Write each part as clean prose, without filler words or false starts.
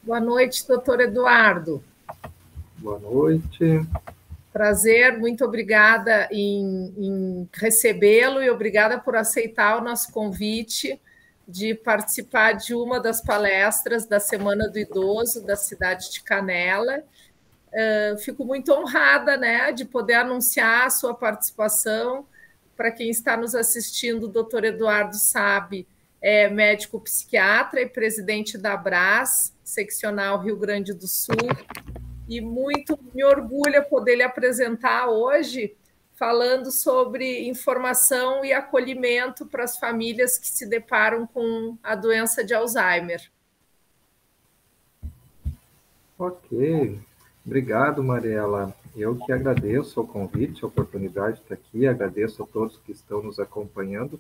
Boa noite, doutor Eduardo. Boa noite. Prazer, muito obrigada em recebê-lo e obrigada por aceitar o nosso convite de participar de uma das palestras da Semana do Idoso da cidade de Canela. Fico muito honrada, né, de poder anunciar a sua participação. Para quem está nos assistindo, o doutor Eduardo sabe, é médico psiquiatra e presidente da Abras, seccional Rio Grande do Sul, e muito me orgulha poder lhe apresentar hoje, falando sobre informação e acolhimento para as famílias que se deparam com a doença de Alzheimer. Ok, obrigado, Mariela. Eu que agradeço o convite, a oportunidade de estar aqui, agradeço a todos que estão nos acompanhando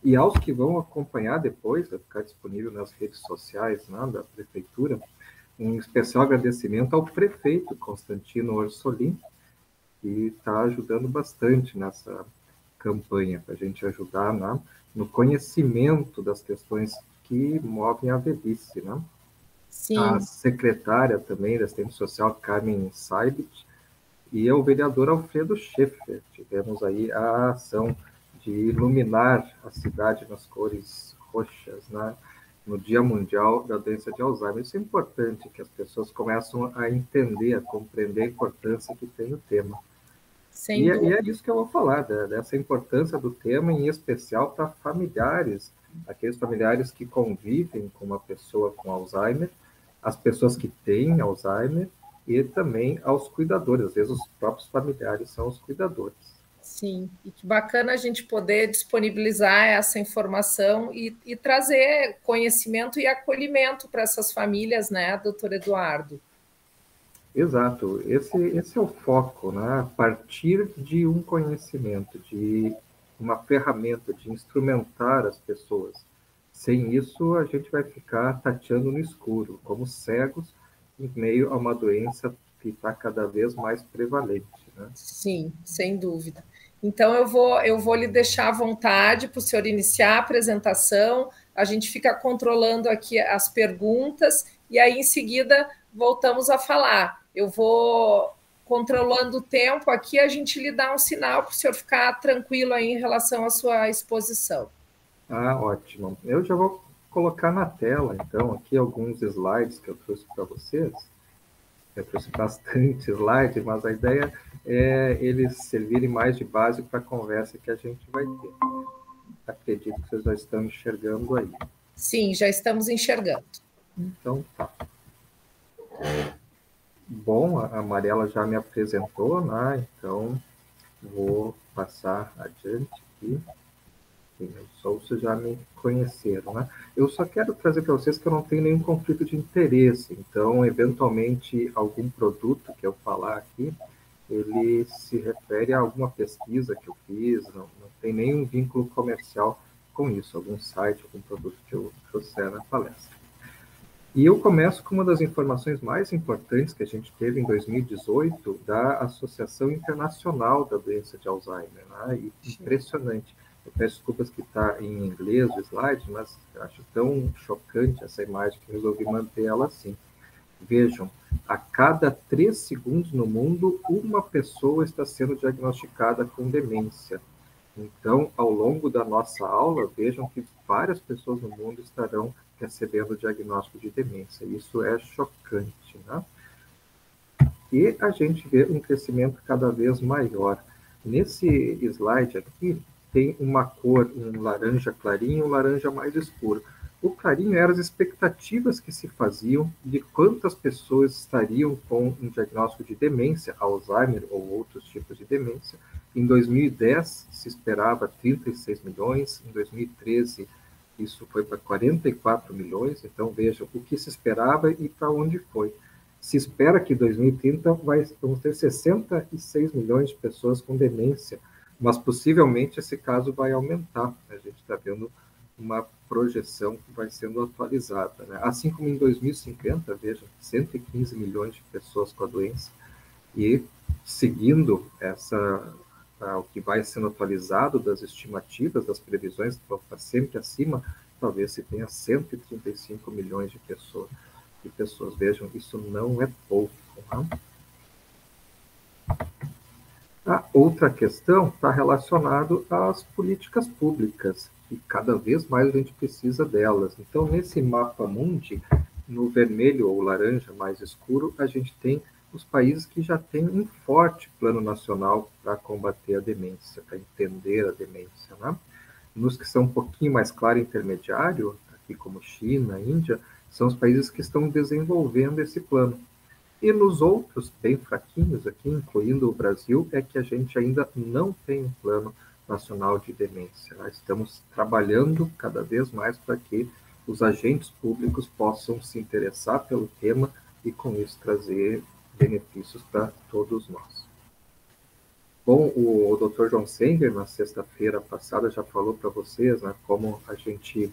e aos que vão acompanhar depois, vai ficar disponível nas redes sociais, né, da Prefeitura. Um especial agradecimento ao prefeito Constantino Orsolim, que está ajudando bastante nessa campanha, para a gente ajudar, né, no conhecimento das questões que movem a velhice, né? Sim. A secretária também da Assistência Social, Carmen Saibit, e o vereador Alfredo Schaeffer. Tivemos aí a ação de iluminar a cidade nas cores roxas, né, no Dia Mundial da Doença de Alzheimer. Isso é importante, que as pessoas começam a entender, a compreender a importância que tem o tema. E é isso que eu vou falar, dessa importância do tema, em especial para familiares, aqueles familiares que convivem com uma pessoa com Alzheimer, as pessoas que têm Alzheimer e também aos cuidadores. Às vezes os próprios familiares são os cuidadores. Sim, e que bacana a gente poder disponibilizar essa informação e trazer conhecimento e acolhimento para essas famílias, né, doutor Eduardo? Exato, esse é o foco, né? A partir de um conhecimento, de uma ferramenta, de instrumentar as pessoas. Sem isso, a gente vai ficar tateando no escuro, como cegos, em meio a uma doença que está cada vez mais prevalente, né? Sim, sem dúvida. Então, eu vou lhe deixar à vontade para o senhor iniciar a apresentação, a gente fica controlando aqui as perguntas, e aí, em seguida, voltamos a falar. Eu vou controlando o tempo aqui, a gente lhe dá um sinal para o senhor ficar tranquilo aí em relação à sua exposição. Ah, ótimo. Eu já vou colocar na tela, então, aqui alguns slides que eu trouxe para vocês. Eu trouxe bastante slide, mas a ideia é eles servirem mais de base para a conversa que a gente vai ter. Acredito que vocês já estão enxergando aí. Sim, já estamos enxergando. Então, tá. Bom, a Mariela já me apresentou, né? Então, vou passar adiante aqui. Só vocês já me conheceram, né? Eu só quero trazer para vocês que eu não tenho nenhum conflito de interesse. Então, eventualmente, algum produto que eu falar aqui, ele se refere a alguma pesquisa que eu fiz, não tem nenhum vínculo comercial com isso, algum site, algum produto que eu trouxer na palestra. E eu começo com uma das informações mais importantes que a gente teve em 2018 da Associação Internacional da Doença de Alzheimer, né? E impressionante. Eu peço desculpas que está em inglês o slide, mas eu acho tão chocante essa imagem que resolvi manter ela assim. Vejam, a cada 3 segundos no mundo, uma pessoa está sendo diagnosticada com demência. Então, ao longo da nossa aula, vejam que várias pessoas no mundo estarão recebendo o diagnóstico de demência. Isso é chocante, né? E a gente vê um crescimento cada vez maior. Nesse slide aqui, tem uma cor, um laranja clarinho e um laranja mais escuro. O clarinho eram as expectativas que se faziam de quantas pessoas estariam com um diagnóstico de demência, Alzheimer ou outros tipos de demência. Em 2010, se esperava 36 milhões, em 2013, isso foi para 44 milhões, então vejam o que se esperava e para onde foi. Se espera que em 2030 vamos ter 66 milhões de pessoas com demência, mas possivelmente esse caso vai aumentar. A gente está vendo uma projeção que vai sendo atualizada, né? Assim como em 2050, vejam, 115 milhões de pessoas com a doença, e seguindo o que vai sendo atualizado das estimativas, das previsões, que vão estar sempre acima, talvez se tenha 135 milhões de pessoas. Vejam, isso não é pouco. Não? A outra questão está relacionada às políticas públicas, e cada vez mais a gente precisa delas. Então, nesse mapa mundi, no vermelho ou laranja mais escuro, a gente tem os países que já têm um forte plano nacional para combater a demência, para entender a demência. Né? Nos que são um pouquinho mais claro e intermediário, aqui como China, Índia, são os países que estão desenvolvendo esse plano. E nos outros, bem fraquinhos aqui, incluindo o Brasil, é que a gente ainda não tem um plano nacional de demência. Nós estamos trabalhando cada vez mais para que os agentes públicos possam se interessar pelo tema e, com isso, trazer benefícios para todos nós. Bom, o Dr. João Senger, na sexta-feira passada, já falou para vocês, né, como a gente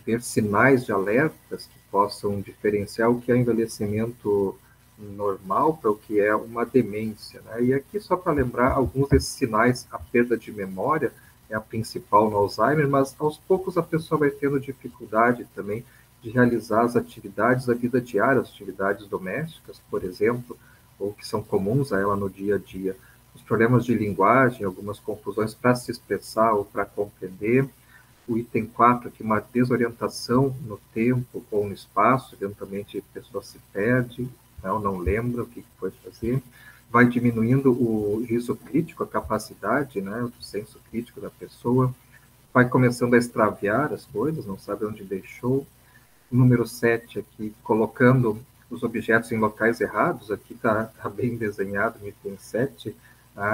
ver sinais de alertas que possam diferenciar o que é envelhecimento normal para o que é uma demência. Né? E aqui, só para lembrar, alguns desses sinais, a perda de memória é a principal no Alzheimer, mas aos poucos a pessoa vai tendo dificuldade também de realizar as atividades da vida diária, as atividades domésticas, por exemplo, ou que são comuns a ela no dia a dia. Os problemas de linguagem, algumas confusões para se expressar ou para compreender. O item 4, aqui, uma desorientação no tempo ou no espaço, eventualmente a pessoa se perde, não lembra o que foi fazer. Vai diminuindo o juízo crítico, a capacidade, né, o senso crítico da pessoa. Vai começando a extraviar as coisas, não sabe onde deixou. Número 7, aqui, colocando os objetos em locais errados, aqui está bem desenhado no item 7,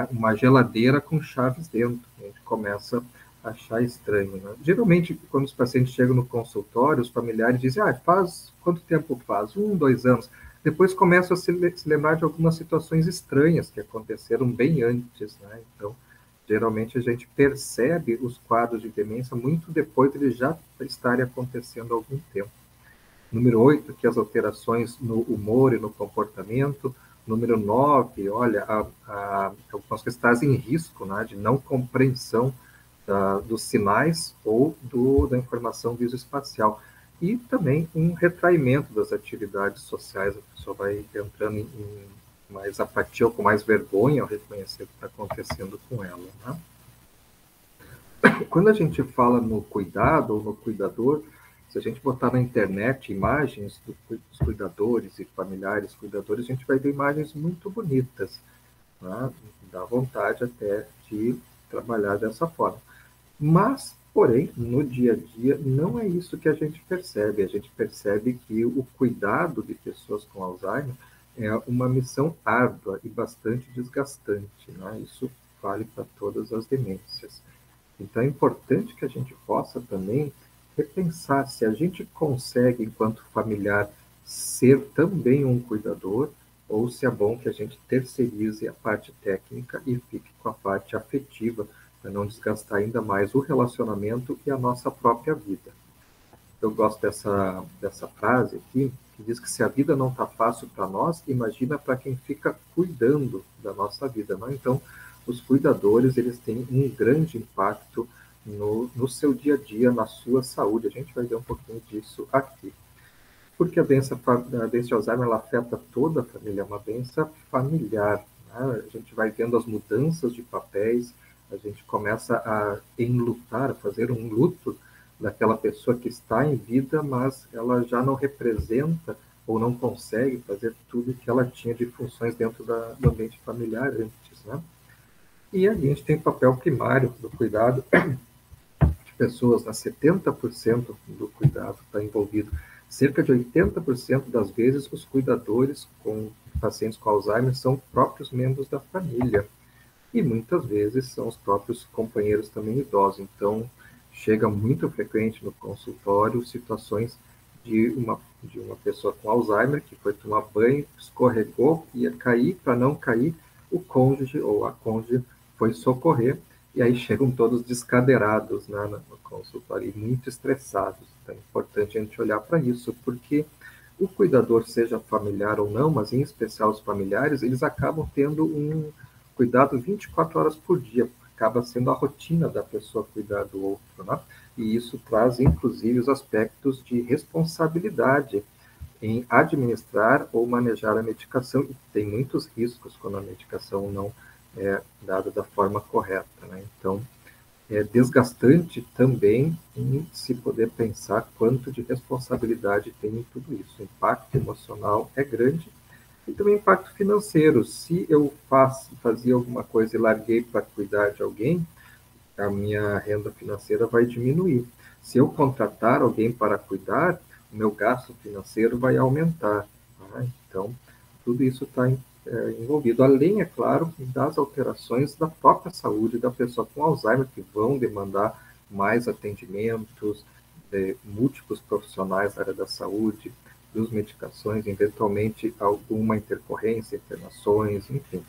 uma geladeira com chaves dentro. A gente começa a achar estranho. Né? Geralmente, quando os pacientes chegam no consultório, os familiares dizem, faz quanto tempo faz? 1, 2 anos. Depois começam a se lembrar de algumas situações estranhas que aconteceram bem antes. Né? Então, geralmente a gente percebe os quadros de demência muito depois de eles já estarem acontecendo há algum tempo. Número 8, que as alterações no humor e no comportamento. Número 9, olha, algumas questões em risco, né, de não compreensão dos sinais ou da informação visoespacial. E também um retraimento das atividades sociais, a pessoa vai entrando em mais apatia ou com mais vergonha ao reconhecer o que está acontecendo com ela. Né? Quando a gente fala no cuidado ou no cuidador, se a gente botar na internet imagens dos cuidadores e familiares cuidadores, a gente vai ver imagens muito bonitas. Né? Dá vontade até de trabalhar dessa forma. Mas, porém, no dia a dia, não é isso que a gente percebe. A gente percebe que o cuidado de pessoas com Alzheimer é uma missão árdua e bastante desgastante. Né? Isso vale para todas as demências. Então, é importante que a gente possa também repensar se a gente consegue, enquanto familiar, ser também um cuidador, ou se é bom que a gente terceirize a parte técnica e fique com a parte afetiva, para não desgastar ainda mais o relacionamento e a nossa própria vida. Eu gosto dessa frase aqui, que diz que se a vida não está fácil para nós, imagina para quem fica cuidando da nossa vida. Não? Então, os cuidadores, eles têm um grande impacto no seu dia a dia, na sua saúde. A gente vai ver um pouquinho disso aqui. Porque a doença de Alzheimer, ela afeta toda a família, é uma doença familiar. Né? A gente vai vendo as mudanças de papéis, a gente começa a enlutar, a fazer um luto daquela pessoa que está em vida, mas ela já não representa ou não consegue fazer tudo que ela tinha de funções dentro do ambiente familiar antes. Né? E a gente tem o papel primário do cuidado de pessoas, né? 70% do cuidado está envolvido. Cerca de 80% das vezes, os cuidadores com pacientes com Alzheimer são próprios membros da família. E muitas vezes são os próprios companheiros também idosos. Então, chega muito frequente no consultório situações de uma pessoa com Alzheimer que foi tomar banho, escorregou, ia cair, para não cair, o cônjuge ou a cônjuge foi socorrer, e aí chegam todos descadeirados, né, no consultório, e muito estressados. Então, é importante a gente olhar para isso, porque o cuidador, seja familiar ou não, mas em especial os familiares, eles acabam tendo um cuidado 24 horas por dia, acaba sendo a rotina da pessoa cuidar do outro, né? E isso traz, inclusive, os aspectos de responsabilidade em administrar ou manejar a medicação, e tem muitos riscos quando a medicação não é dada da forma correta, né? Então, é desgastante também em se poder pensar quanto de responsabilidade tem em tudo isso. O impacto emocional é grande e também impacto financeiro. Se eu fazia alguma coisa e larguei para cuidar de alguém, a minha renda financeira vai diminuir. Se eu contratar alguém para cuidar, o meu gasto financeiro vai aumentar. Tá? Então, tudo isso está envolvido. Além, é claro, das alterações da própria saúde da pessoa com Alzheimer, que vão demandar mais atendimentos, de múltiplos profissionais da área da saúde, dos medicações, eventualmente alguma intercorrência, internações, enfim,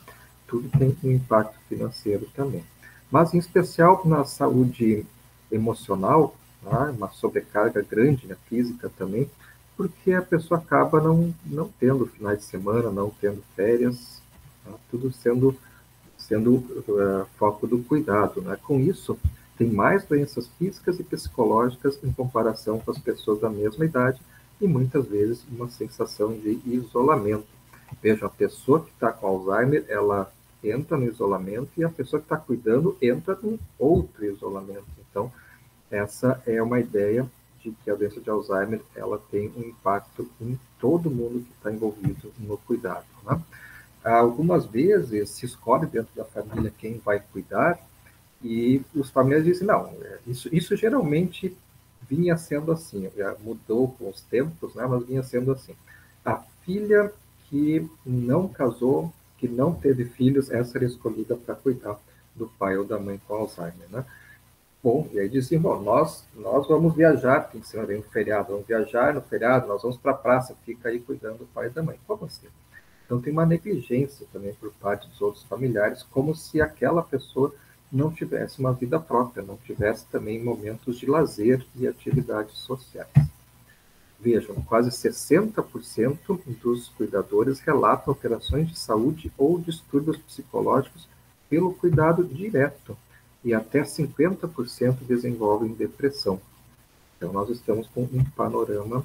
tudo tem um impacto financeiro também. Mas, em especial, na saúde emocional, tá? Uma sobrecarga grande na física também, porque a pessoa acaba não tendo finais de semana, não tendo férias, tá? Tudo sendo foco do cuidado, né? Com isso, tem mais doenças físicas e psicológicas em comparação com as pessoas da mesma idade e muitas vezes uma sensação de isolamento. Veja, a pessoa que está com Alzheimer, ela entra no isolamento e a pessoa que está cuidando entra em outro isolamento. Então, essa é uma ideia de que a doença de Alzheimer ela tem um impacto em todo mundo que está envolvido no cuidado, né? Algumas vezes se escolhe dentro da família quem vai cuidar e os familiares dizem, não, isso geralmente vinha sendo assim, já mudou com os tempos, né, mas vinha sendo assim. A filha que não casou, que não teve filhos, essa era escolhida para cuidar do pai ou da mãe com Alzheimer, né? Bom, e aí diziam, bom, nós vamos viajar, tem que ser um feriado, vamos viajar no feriado, nós vamos para a praça, fica aí cuidando do pai e da mãe. Como assim? Então tem uma negligência também por parte dos outros familiares, como se aquela pessoa não tivesse uma vida própria, não tivesse também momentos de lazer e atividades sociais. Vejam, quase 60% dos cuidadores relatam alterações de saúde ou distúrbios psicológicos pelo cuidado direto, e até 50% desenvolvem depressão. Então nós estamos com um panorama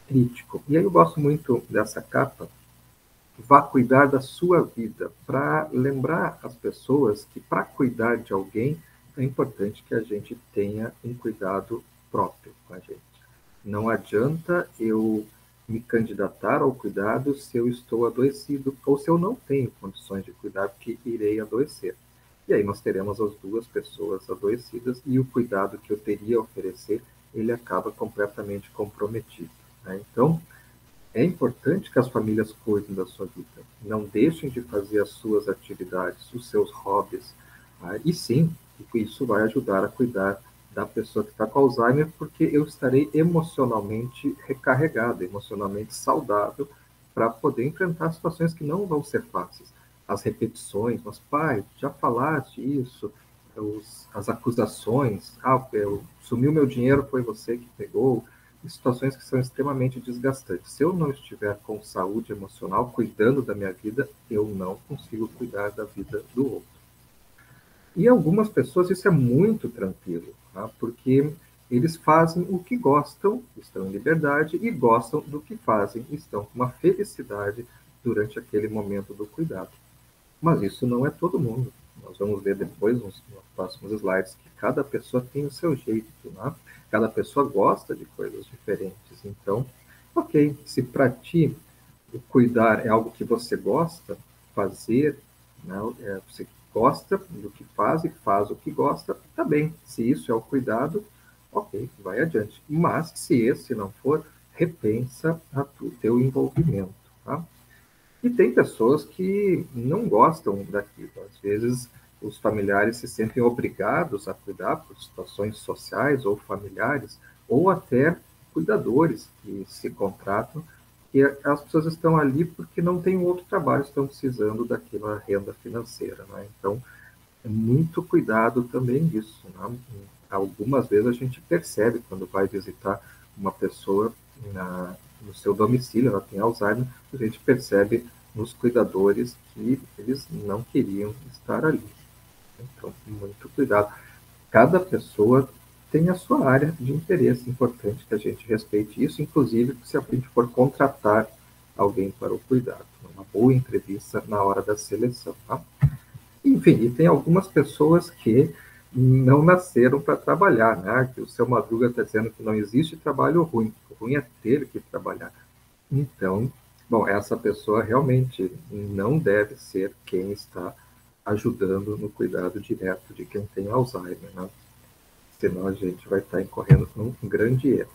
crítico. E aí eu gosto muito dessa capa, vá cuidar da sua vida, para lembrar as pessoas que para cuidar de alguém é importante que a gente tenha um cuidado próprio com a gente. Não adianta eu me candidatar ao cuidado se eu estou adoecido ou se eu não tenho condições de cuidar, porque irei adoecer. E aí nós teremos as duas pessoas adoecidas e o cuidado que eu teria a oferecer, ele acaba completamente comprometido, né? Então, é importante que as famílias cuidem da sua vida. Não deixem de fazer as suas atividades, os seus hobbies. Tá? E sim, isso vai ajudar a cuidar da pessoa que está com Alzheimer, porque eu estarei emocionalmente recarregado, emocionalmente saudável, para poder enfrentar situações que não vão ser fáceis. As repetições, mas pai, já falaste isso, as acusações, sumiu meu dinheiro, foi você que pegou, situações que são extremamente desgastantes. Se eu não estiver com saúde emocional, cuidando da minha vida, eu não consigo cuidar da vida do outro. E algumas pessoas isso é muito tranquilo, tá? Porque eles fazem o que gostam, estão em liberdade e gostam do que fazem, estão com uma felicidade durante aquele momento do cuidado. Mas isso não é todo mundo. Nós vamos ver depois, nos próximos slides, que cada pessoa tem o seu jeito, né? Cada pessoa gosta de coisas diferentes. Então, ok, se para ti o cuidar é algo que você gosta, fazer, né? Você gosta do que faz e faz o que gosta, tá bem. Se isso é o cuidado, ok, vai adiante. Mas, se esse não for, repensa o teu envolvimento, tá? E tem pessoas que não gostam daquilo. Às vezes, os familiares se sentem obrigados a cuidar por situações sociais ou familiares, ou até cuidadores que se contratam, e as pessoas estão ali porque não têm outro trabalho, estão precisando daquela renda financeira, né? Então, é muito cuidado também disso, né? Algumas vezes a gente percebe quando vai visitar uma pessoa no seu domicílio, ela tem Alzheimer, a gente percebe nos cuidadores que eles não queriam estar ali. Então, muito cuidado. Cada pessoa tem a sua área de interesse, importante que a gente respeite isso, inclusive se a gente for contratar alguém para o cuidado. Uma boa entrevista na hora da seleção. Tá? Enfim, e tem algumas pessoas que não nasceram para trabalhar, né? Que o seu Madruga está dizendo que não existe trabalho ruim. O ruim é ter que trabalhar. Então, bom, essa pessoa realmente não deve ser quem está ajudando no cuidado direto de quem tem Alzheimer, né? Senão a gente vai estar incorrendo num grande erro.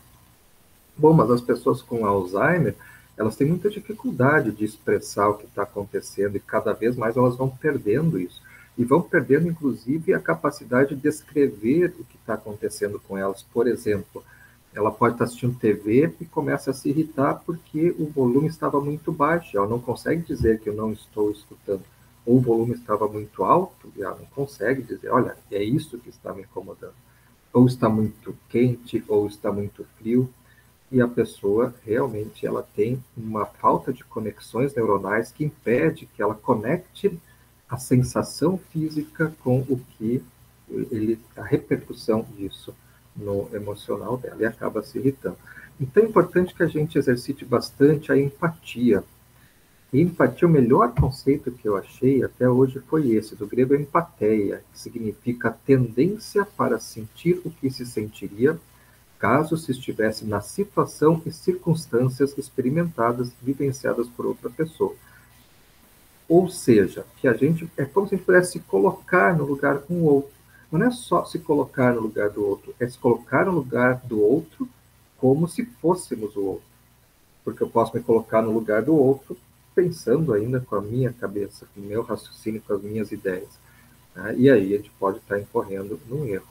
Bom, mas as pessoas com Alzheimer, elas têm muita dificuldade de expressar o que está acontecendo e cada vez mais elas vão perdendo isso. E vão perdendo, inclusive, a capacidade de descrever o que está acontecendo com elas. Por exemplo, ela pode estar assistindo TV e começa a se irritar porque o volume estava muito baixo. Ela não consegue dizer que eu não estou escutando. Ou o volume estava muito alto e ela não consegue dizer, olha, é isso que está me incomodando. Ou está muito quente, ou está muito frio. E a pessoa realmente ela tem uma falta de conexões neuronais que impede que ela conecte a sensação física com o que a repercussão disso no emocional dela e acaba se irritando. Então é importante que a gente exercite bastante a empatia. E empatia, o melhor conceito que eu achei até hoje foi esse, do grego empatheia, que significa tendência para sentir o que se sentiria caso se estivesse na situação e circunstâncias experimentadas, vivenciadas por outra pessoa. Ou seja, que a gente é como se a gente pudesse se colocar no lugar com o outro. Não é só se colocar no lugar do outro, é se colocar no lugar do outro como se fôssemos o outro. Porque eu posso me colocar no lugar do outro pensando ainda com a minha cabeça, com o meu raciocínio, com as minhas ideias. Né? E aí a gente pode estar incorrendo num erro.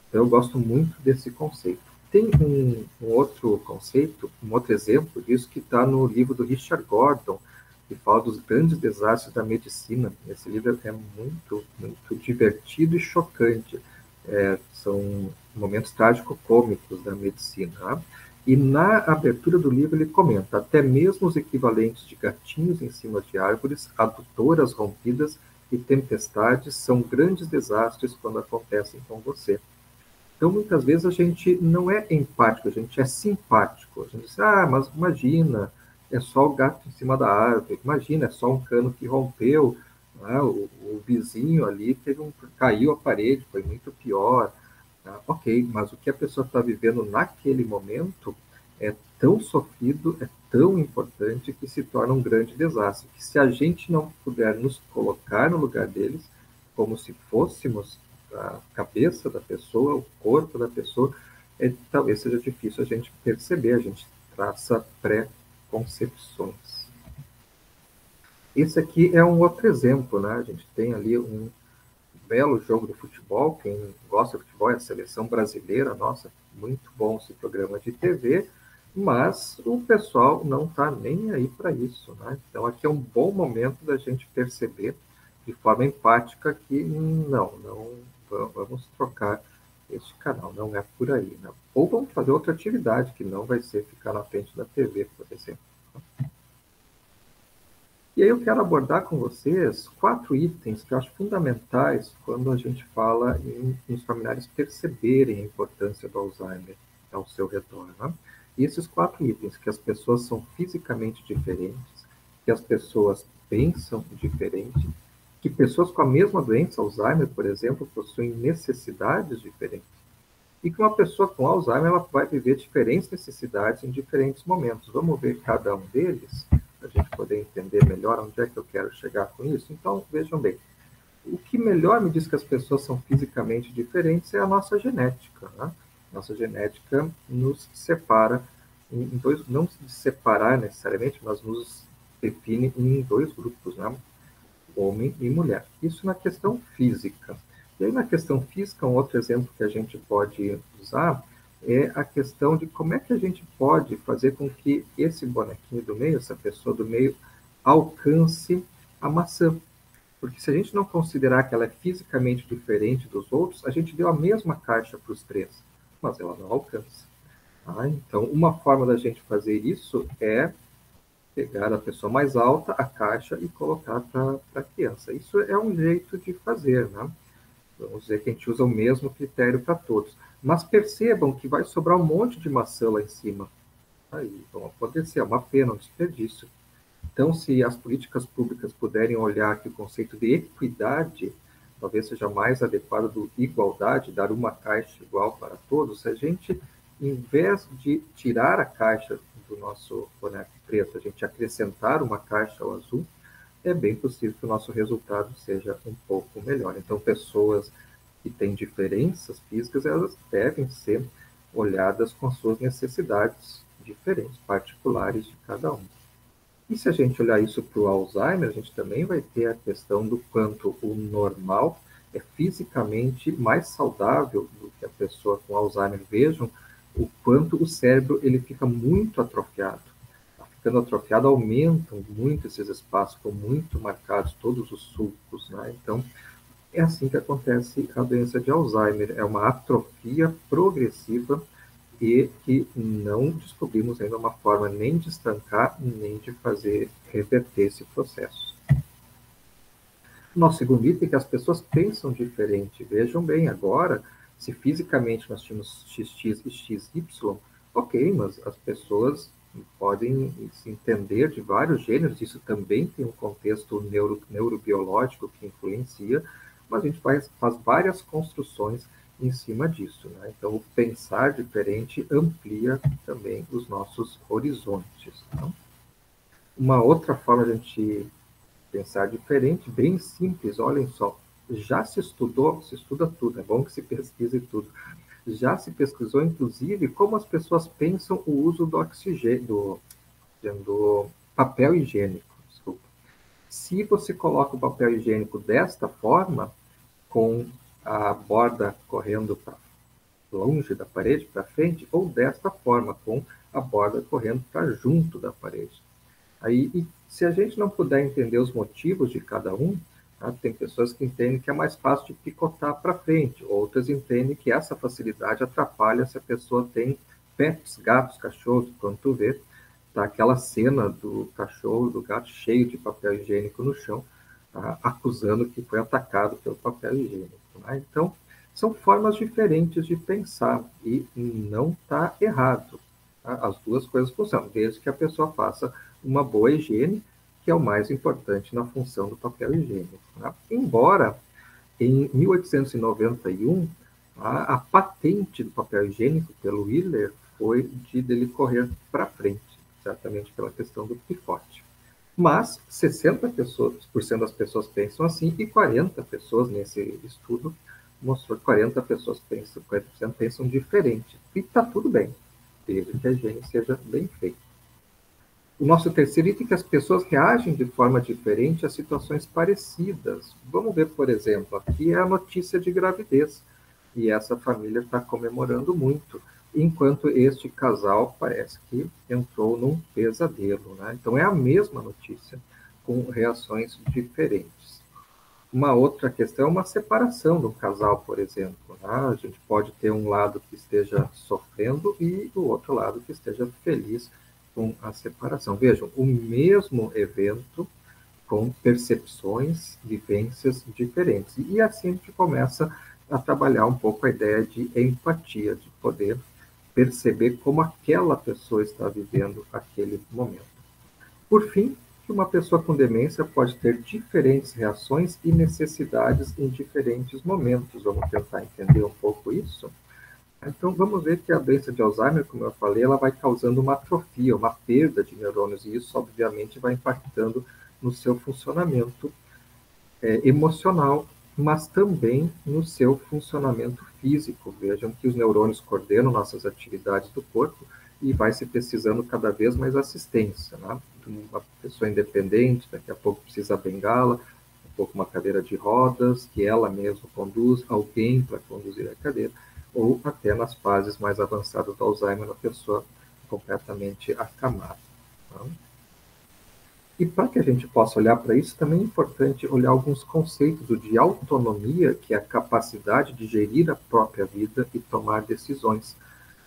Então eu gosto muito desse conceito. Tem um outro conceito, um outro exemplo disso que está no livro do Richard Gordon, que fala dos grandes desastres da medicina. Esse livro é muito, muito divertido e chocante. São momentos trágico-cômicos da medicina. Né? E na abertura do livro ele comenta, até mesmo os equivalentes de gatinhos em cima de árvores, adutoras rompidas e tempestades são grandes desastres quando acontecem com você. Então, muitas vezes a gente não é empático, a gente é simpático. A gente diz, mas imagina, é só o gato em cima da árvore, imagina, é só um cano que rompeu, né? O vizinho ali caiu a parede, foi muito pior. Tá? Ok, mas o que a pessoa está vivendo naquele momento é tão sofrido, é tão importante que se torna um grande desastre. Que se a gente não puder nos colocar no lugar deles, como se fôssemos a cabeça da pessoa, o corpo da pessoa, talvez seja difícil a gente perceber, a gente traça pré-concepções. Esse aqui é um outro exemplo, né? A gente tem ali um belo jogo de futebol, quem gosta de futebol é a seleção brasileira, nossa, muito bom esse programa de TV, mas o pessoal não está nem aí para isso, né? Então aqui é um bom momento da gente perceber de forma empática que não vamos trocar este canal, não é por aí, né? Ou vamos fazer outra atividade que não vai ser ficar na frente da TV, por exemplo. E aí eu quero abordar com vocês 4 itens que eu acho fundamentais quando a gente fala em os familiares perceberem a importância do Alzheimer ao seu redor. Né? E esses 4 itens, que as pessoas são fisicamente diferentes, que as pessoas pensam diferente, que pessoas com a mesma doença, Alzheimer, por exemplo, possuem necessidades diferentes, e que uma pessoa com Alzheimer ela vai viver diferentes necessidades em diferentes momentos. Vamos ver cada um deles? Para a gente poder entender melhor onde é que eu quero chegar com isso. Então, vejam bem, o que melhor me diz que as pessoas são fisicamente diferentes é a nossa genética. Né? Nossa genética nos separa em dois, não se separar necessariamente, mas nos define em 2 grupos, né? Homem e mulher. Isso na questão física. E aí, na questão física, um outro exemplo que a gente pode usar é a questão de como é que a gente pode fazer com que esse bonequinho do meio, essa pessoa do meio, alcance a maçã. Porque se a gente não considerar que ela é fisicamente diferente dos outros, a gente deu a mesma caixa para os 3, mas ela não alcança. Tá? Então, uma forma da gente fazer isso é pegar a pessoa mais alta, a caixa, e colocar para a criança. Isso é um jeito de fazer, né? Vamos dizer que a gente usa o mesmo critério para todos. Mas percebam que vai sobrar um monte de maçã lá em cima. Aí vão acontecer, é uma pena, um desperdício. Então, se as políticas públicas puderem olhar que o conceito de equidade talvez seja mais adequado do igualdade, dar uma caixa igual para todos, se a gente, em vez de tirar a caixa do nosso boneco preto, a gente acrescentar uma caixa ao azul, é bem possível que o nosso resultado seja um pouco melhor. Então, pessoas que têm diferenças físicas, elas devem ser olhadas com suas necessidades diferentes, particulares de cada um. E se a gente olhar isso para o Alzheimer, a gente também vai ter a questão do quanto o normal é fisicamente mais saudável do que a pessoa com Alzheimer. Vejam o quanto o cérebro ele fica muito atrofiado. Ficando atrofiado, aumentam muito esses espaços, ficam muito marcados todos os sulcos, né? Então, é assim que acontece a doença de Alzheimer. É uma atrofia progressiva e que não descobrimos ainda uma forma nem de estancar, nem de fazer reverter esse processo. Nosso segundo item é que as pessoas pensam diferente. Vejam bem, agora, se fisicamente nós tínhamos XX e XY, ok, mas as pessoas podem se entender de vários gêneros, isso também tem um contexto neurobiológico que influencia, mas a gente faz várias construções em cima disso, né? Então, o pensar diferente amplia também os nossos horizontes. Tá? Uma outra forma de a gente pensar diferente, bem simples, olhem só, já se estudou, se estuda tudo, é bom que se pesquise tudo, já se pesquisou, inclusive, como as pessoas pensam o uso do oxigênio, do papel higiênico. Desculpa. Se você coloca o papel higiênico desta forma, com a borda correndo para longe da parede, para frente, ou desta forma, com a borda correndo para junto da parede. Aí, e se a gente não puder entender os motivos de cada um, tá? Tem pessoas que entendem que é mais fácil de picotar para frente, outras entendem que essa facilidade atrapalha se a pessoa tem pets, gatos, cachorros, quando tu vê, tá? Aquela cena do cachorro, do gato cheio de papel higiênico no chão, tá? Acusando que foi atacado pelo papel higiênico. Tá? Então, são formas diferentes de pensar e não está errado. Tá? As duas coisas funcionam, desde que a pessoa faça uma boa higiene, que é o mais importante na função do papel higiênico. Tá? Embora, em 1891, a patente do papel higiênico pelo Wheeler foi dele correr para frente, certamente pela questão do picote. Mas 60% das pessoas pensam assim e 40 pessoas nesse estudo mostrou que 40% pensam diferente. E está tudo bem, desde que a higiene seja bem feita. O nosso terceiro item é que as pessoas reagem de forma diferente a situações parecidas. Vamos ver, por exemplo, aqui é a notícia de gravidez. E essa família está comemorando muito, enquanto este casal parece que entrou num pesadelo. Né? Então, é a mesma notícia, com reações diferentes. Uma outra questão é uma separação de um casal, por exemplo. Né? A gente pode ter um lado que esteja sofrendo e o outro lado que esteja feliz com a separação. Vejam, o mesmo evento com percepções, vivências diferentes. E assim a gente começa a trabalhar um pouco a ideia de empatia, de poder perceber como aquela pessoa está vivendo aquele momento. Por fim, que uma pessoa com demência pode ter diferentes reações e necessidades em diferentes momentos. Vamos tentar entender um pouco isso? Então, vamos ver que a doença de Alzheimer, como eu falei, ela vai causando uma atrofia, uma perda de neurônios, e isso, obviamente, vai impactando no seu funcionamento emocional, mas também no seu funcionamento físico. Vejam que os neurônios coordenam nossas atividades do corpo e vai se precisando cada vez mais assistência, né? Uma pessoa independente, daqui a pouco precisa bengala, daqui a pouco uma cadeira de rodas, que ela mesma conduz, alguém para conduzir a cadeira, ou até nas fases mais avançadas do Alzheimer, a pessoa completamente acamada. Tá? E para que a gente possa olhar para isso, também é importante olhar alguns conceitos de autonomia, que é a capacidade de gerir a própria vida e tomar decisões.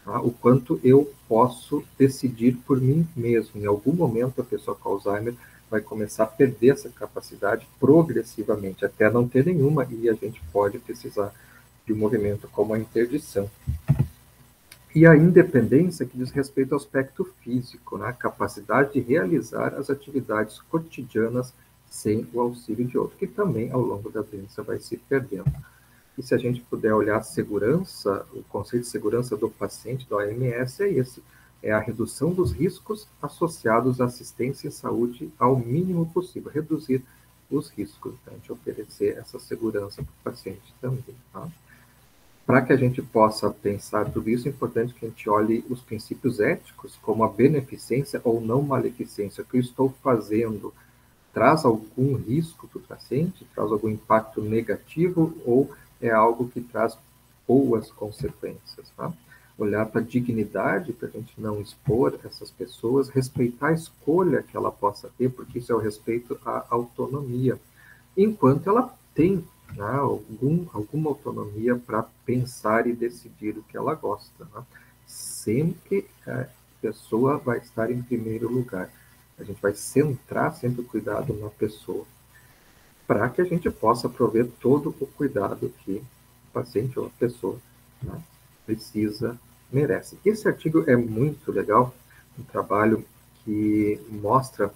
Tá? O quanto eu posso decidir por mim mesmo. Em algum momento, a pessoa com Alzheimer vai começar a perder essa capacidade progressivamente, até não ter nenhuma, e a gente pode precisar de um movimento como a interdição. E a independência, que diz respeito ao aspecto físico, né? A capacidade de realizar as atividades cotidianas sem o auxílio de outro, que também, ao longo da doença, vai se perdendo. E se a gente puder olhar a segurança, o conceito de segurança do paciente, da OMS, é esse: é a redução dos riscos associados à assistência em saúde ao mínimo possível, reduzir os riscos, né? A gente oferecer essa segurança para o paciente também, tá? Para que a gente possa pensar tudo isso, é importante que a gente olhe os princípios éticos, como a beneficência ou não maleficência. O que eu estou fazendo traz algum risco para o paciente, traz algum impacto negativo, ou é algo que traz boas consequências, tá? Olhar para a dignidade, para a gente não expor essas pessoas, respeitar a escolha que ela possa ter, porque isso é o respeito à autonomia, enquanto ela tem, né, alguma autonomia para pensar e decidir o que ela gosta, né? Sempre a pessoa vai estar em primeiro lugar. A gente vai centrar sempre o cuidado na pessoa, para que a gente possa prover todo o cuidado que o paciente ou a pessoa, né, precisa, merece. Esse artigo é muito legal, um trabalho que mostra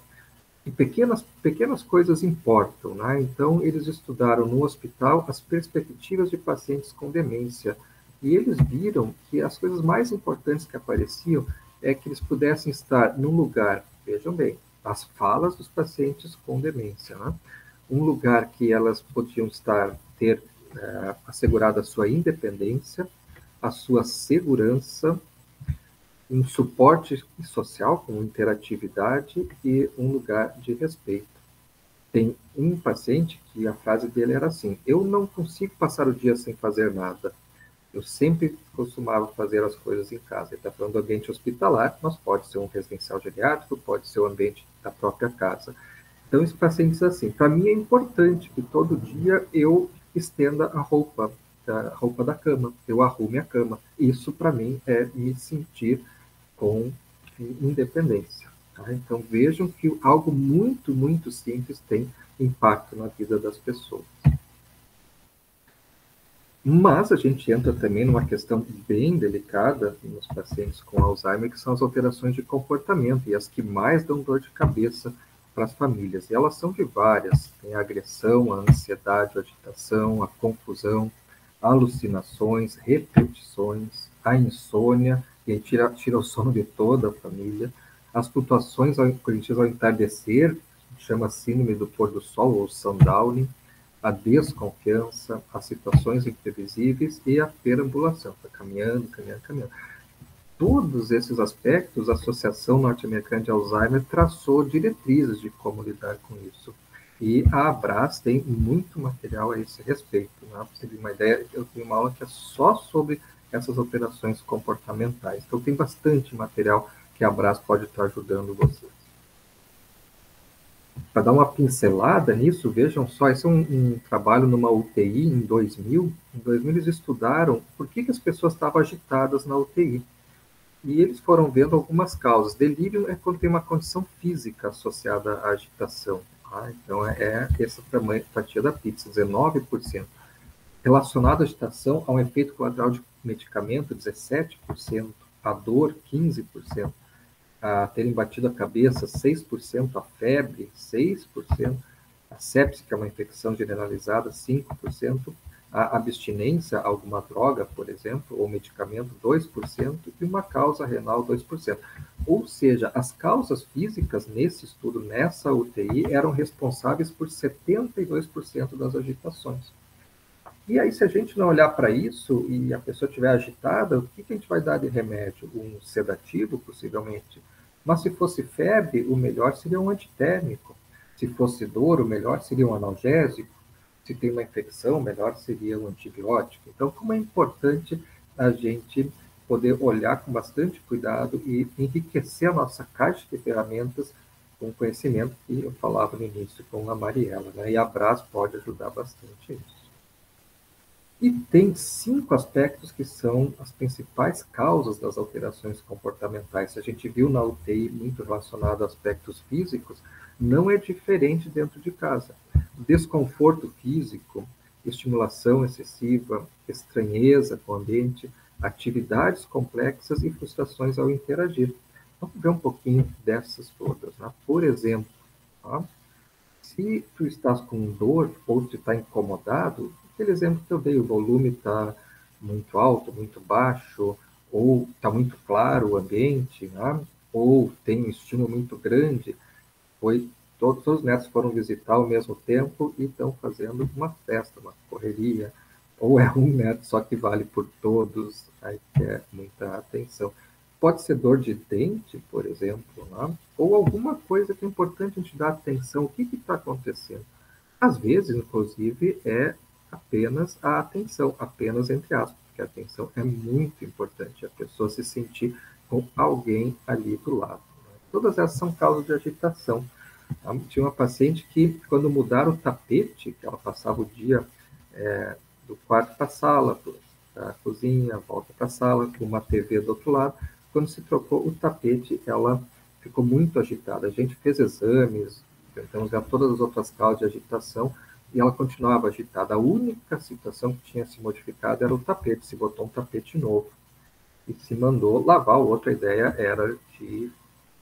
que pequenas coisas importam, né? Então, eles estudaram no hospital as perspectivas de pacientes com demência, e eles viram que as coisas mais importantes que apareciam é que eles pudessem estar num lugar, vejam bem, as falas dos pacientes com demência, né? Um lugar que elas podiam ter assegurado a sua independência, a sua segurança, um suporte social com interatividade e um lugar de respeito. Tem um paciente que a frase dele era assim: eu não consigo passar o dia sem fazer nada. Eu sempre costumava fazer as coisas em casa. Ele está falando do ambiente hospitalar, mas pode ser um residencial geriátrico, pode ser o ambiente da própria casa. Então, esse paciente diz assim: para mim é importante que todo dia eu estenda a roupa da cama, eu arrume a cama. Isso, para mim, é me sentir com independência. Tá? Então, vejam que algo muito, muito simples tem impacto na vida das pessoas. Mas a gente entra também numa questão bem delicada nos pacientes com Alzheimer, que são as alterações de comportamento, e as que mais dão dor de cabeça para as famílias. E elas são de várias: tem a agressão, a ansiedade, a agitação, a confusão, alucinações, repetições, a insônia, que tira o sono de toda a família, as flutuações cognitivas ao entardecer, chama síndrome do pôr do sol, ou sundowning, a desconfiança, as situações imprevisíveis e a perambulação, está caminhando, caminhando, caminhando. Todos esses aspectos, a Associação Norte-Americana de Alzheimer traçou diretrizes de como lidar com isso. E a Abras tem muito material a esse respeito. Né? Para você ter uma ideia, eu tenho uma aula que é só sobre essas alterações comportamentais. Então, tem bastante material que a Abras pode estar ajudando vocês. Para dar uma pincelada nisso, vejam só, esse é um trabalho numa UTI em 2000. Em 2000 eles estudaram por que as pessoas estavam agitadas na UTI. E eles foram vendo algumas causas. Delírio é quando tem uma condição física associada à agitação. Tá? Então, é essa fatia da pizza, 19%. Relacionado à agitação, a um efeito colateral de medicamento, 17%. A dor, 15%. A terem batido a cabeça, 6%, a febre, 6%, a sepse, que é uma infecção generalizada, 5%, a abstinência a alguma droga, por exemplo, ou medicamento, 2%, e uma causa renal, 2%. Ou seja, as causas físicas nesse estudo, nessa UTI, eram responsáveis por 72% das agitações. E aí, se a gente não olhar para isso e a pessoa estiver agitada, o que a gente vai dar de remédio? Um sedativo, possivelmente. Mas se fosse febre, o melhor seria um antitérmico. Se fosse dor, o melhor seria um analgésico. Se tem uma infecção, o melhor seria um antibiótico. Então, como é importante a gente poder olhar com bastante cuidado e enriquecer a nossa caixa de ferramentas com conhecimento que eu falava no início com a Mariela, né? E a Abras pode ajudar bastante nisso. E tem 5 aspectos que são as principais causas das alterações comportamentais. Se a gente viu na UTI muito relacionado a aspectos físicos, não é diferente dentro de casa. Desconforto físico, estimulação excessiva, estranheza com o ambiente, atividades complexas e frustrações ao interagir. Vamos ver um pouquinho dessas todas, né? Por exemplo, tá? Se tu estás com dor ou tu está incomodado, aquele exemplo que eu dei, o volume está muito alto, muito baixo, ou está muito claro o ambiente, né? Ou tem um estímulo muito grande, todos os netos foram visitar ao mesmo tempo e estão fazendo uma festa, uma correria, ou é um neto só que vale por todos, aí quer muita atenção. Pode ser dor de dente, por exemplo, né? Ou alguma coisa que é importante a gente dar atenção. O que está acontecendo? Às vezes, inclusive, é apenas a atenção, apenas entre aspas, porque a atenção é muito importante, a pessoa se sentir com alguém ali do lado. Né? Todas essas são causas de agitação. Tinha uma paciente que, quando mudaram o tapete, que ela passava o dia do quarto para a sala, para a cozinha, volta para a sala, com uma TV do outro lado, quando se trocou o tapete, ela ficou muito agitada. A gente fez exames, tentamos ver todas as outras causas de agitação, e ela continuava agitada. A única situação que tinha se modificado era o tapete, se botou um tapete novo e se mandou lavar. Outra ideia era de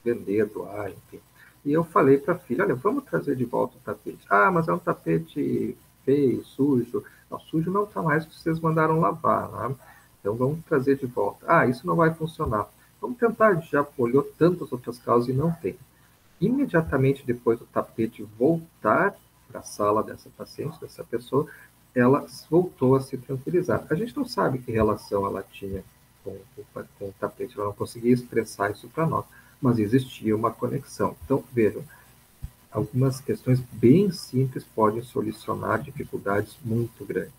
vender, doar, enfim. E eu falei para a filha, olha, vamos trazer de volta o tapete. Ah, mas é um tapete feio, sujo. Não, sujo não está mais, que vocês mandaram lavar, né? Então vamos trazer de volta. Ah, isso não vai funcionar. Vamos tentar, já olhou tantas outras causas e não tem. Imediatamente depois do tapete voltar para a sala dessa paciente, dessa pessoa, ela voltou a se tranquilizar. A gente não sabe que relação ela tinha com o tapete, ela não conseguia expressar isso para nós, mas existia uma conexão. Então, vejam, algumas questões bem simples podem solucionar dificuldades muito grandes.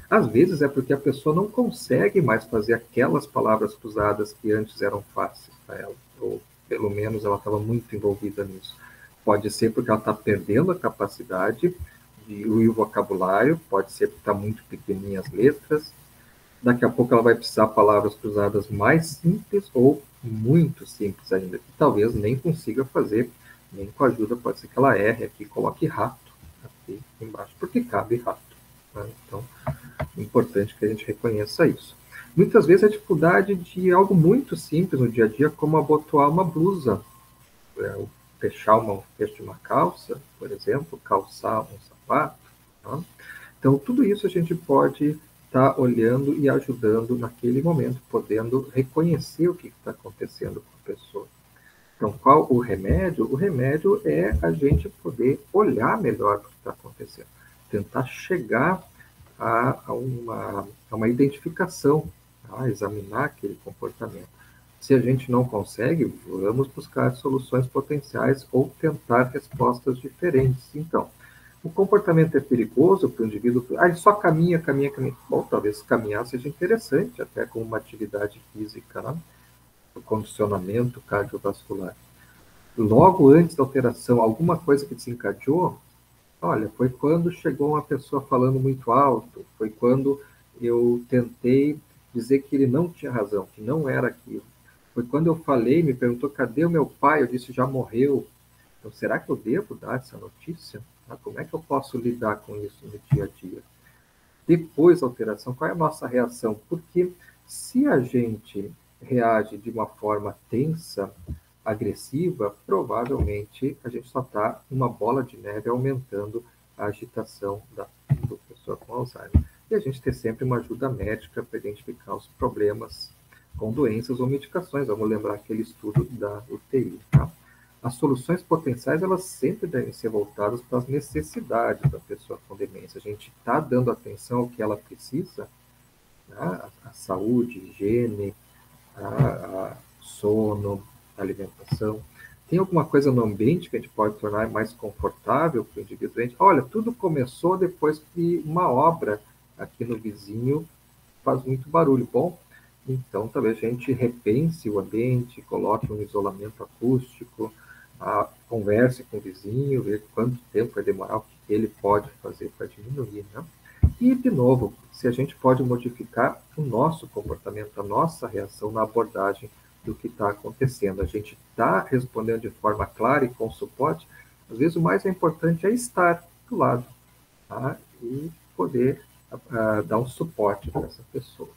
Às vezes é porque a pessoa não consegue mais fazer aquelas palavras cruzadas que antes eram fáceis para ela, ou pelo menos ela estava muito envolvida nisso. Pode ser porque ela está perdendo a capacidade de ouvir o vocabulário, pode ser porque está muito pequenininha as letras, daqui a pouco ela vai precisar de palavras cruzadas mais simples ou muito simples ainda, que talvez nem consiga fazer, nem com ajuda, pode ser que ela erre aqui, coloque rato aqui embaixo, porque cabe rato. Né? Então, é importante que a gente reconheça isso. Muitas vezes a dificuldade de algo muito simples no dia a dia, como abotoar uma blusa, fechar um fecho de uma calça, por exemplo, calçar um sapato. Tá? Então, tudo isso a gente pode estar olhando e ajudando naquele momento, podendo reconhecer o que está acontecendo com a pessoa. Então, qual o remédio? O remédio é a gente poder olhar melhor o que está acontecendo, tentar chegar a uma identificação, a examinar aquele comportamento. Se a gente não consegue, vamos buscar soluções potenciais ou tentar respostas diferentes. Então, o comportamento é perigoso para o indivíduo. Ah, ele só caminha, caminha, caminha. Bom, talvez caminhar seja interessante, até com uma atividade física, né? O condicionamento cardiovascular. Logo antes da alteração, alguma coisa que desencadeou, olha, foi quando chegou uma pessoa falando muito alto, foi quando eu tentei dizer que ele não tinha razão, que não era aquilo. Foi quando eu falei, me perguntou, cadê o meu pai? Eu disse, já morreu. Então, será que eu devo dar essa notícia? Como é que eu posso lidar com isso no dia a dia? Depois da alteração, qual é a nossa reação? Porque se a gente reage de uma forma tensa, agressiva, provavelmente a gente só está uma bola de neve aumentando a agitação da pessoa com Alzheimer. E a gente tem sempre uma ajuda médica para identificar os problemas com doenças ou medicações. Vamos lembrar aquele estudo da UTI. Tá? As soluções potenciais, elas sempre devem ser voltadas para as necessidades da pessoa com demência. A gente está dando atenção ao que ela precisa, né? A saúde, higiene, a sono, a alimentação. Tem alguma coisa no ambiente que a gente pode tornar mais confortável para o indivíduo doente? Olha, tudo começou depois que uma obra aqui no vizinho faz muito barulho. Bom, então talvez a gente repense o ambiente, coloque um isolamento acústico, converse com o vizinho, ver quanto tempo vai demorar, o que ele pode fazer para diminuir, né? E, de novo, se a gente pode modificar o nosso comportamento, a nossa reação na abordagem do que está acontecendo. A gente está respondendo de forma clara e com suporte. Às vezes o mais importante é estar do lado, tá? E poder dar um suporte para essa pessoa.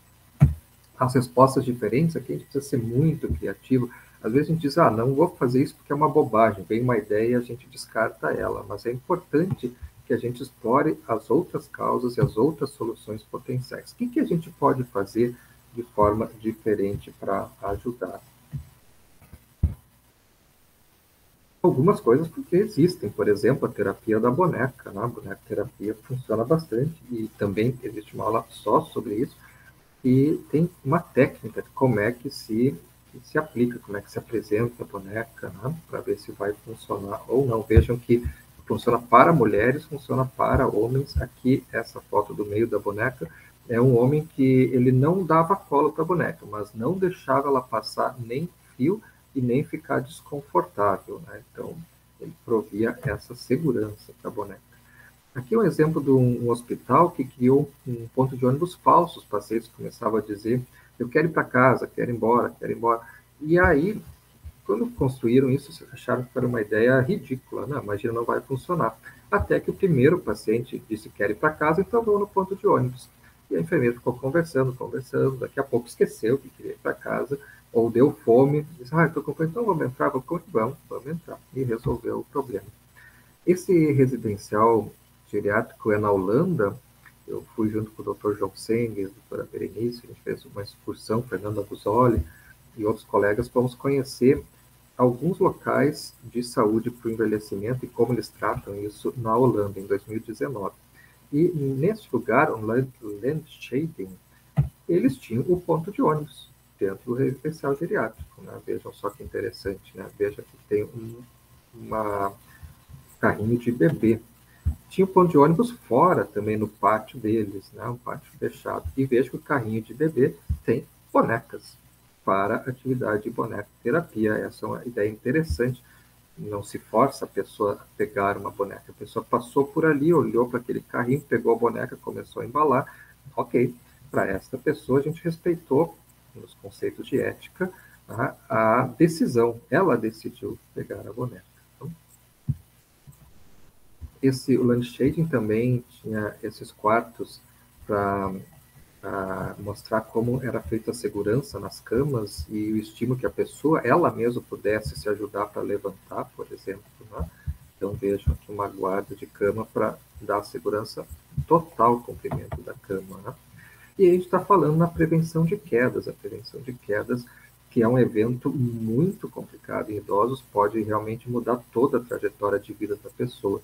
As respostas diferentes, aqui a gente precisa ser muito criativo. Às vezes a gente diz, não vou fazer isso porque é uma bobagem, vem uma ideia e a gente descarta ela, mas é importante que a gente explore as outras causas e as outras soluções potenciais. O que a gente pode fazer de forma diferente para ajudar? Algumas coisas porque existem, por exemplo, a terapia da boneca, né? A boneca-terapia funciona bastante e também existe uma aula só sobre isso e tem uma técnica de como é que se aplica, como é que se apresenta a boneca, né? Para ver se vai funcionar ou não. Vejam que funciona para mulheres, funciona para homens. Aqui, essa foto do meio da boneca é um homem que ele não dava colo para a boneca, mas não deixava ela passar nem fio e nem ficar desconfortável, né? Então, ele provia essa segurança para a boneca. Aqui é um exemplo de um hospital que criou um ponto de ônibus falso. Os pacientes começavam a dizer, eu quero ir para casa, quero ir embora, quero ir embora. E aí, quando construíram isso, acharam que era uma ideia ridícula. Não, imagina, não vai funcionar. Até que o primeiro paciente disse que quer ir para casa, então vão no ponto de ônibus. E a enfermeira ficou conversando, daqui a pouco esqueceu que queria ir para casa, ou deu fome, disse, estou com fome, então vamos entrar, vamos entrar. E resolveu o problema. Esse residencial geriátrico é na Holanda. Eu fui junto com o Dr. João Seng, a doutora Berenice, a gente fez uma excursão, Fernanda Busoli e outros colegas, fomos conhecer alguns locais de saúde para o envelhecimento e como eles tratam isso na Holanda, em 2019. E nesse lugar, o Landscheiding, eles tinham o ponto de ônibus dentro do residencial geriátrico, né? Vejam só que interessante, né? Veja que tem uma carrinho de bebê. Tinha um ponto de ônibus fora também, no pátio deles, né? Um pátio fechado. E vejo que o carrinho de bebê tem bonecas para atividade de boneca-terapia. Essa é uma ideia interessante. Não se força a pessoa a pegar uma boneca. A pessoa passou por ali, olhou para aquele carrinho, pegou a boneca, começou a embalar. Ok, para essa pessoa a gente respeitou, nos conceitos de ética, a decisão. Ela decidiu pegar a boneca. O Landscheiding também tinha esses quartos para mostrar como era feita a segurança nas camas e o estímulo que a pessoa, ela mesma, pudesse se ajudar para levantar, por exemplo, né? Então, vejam aqui uma guarda de cama para dar segurança total ao comprimento da cama, né? E a gente está falando na prevenção de quedas. A prevenção de quedas, que é um evento muito complicado em idosos, pode realmente mudar toda a trajetória de vida da pessoa.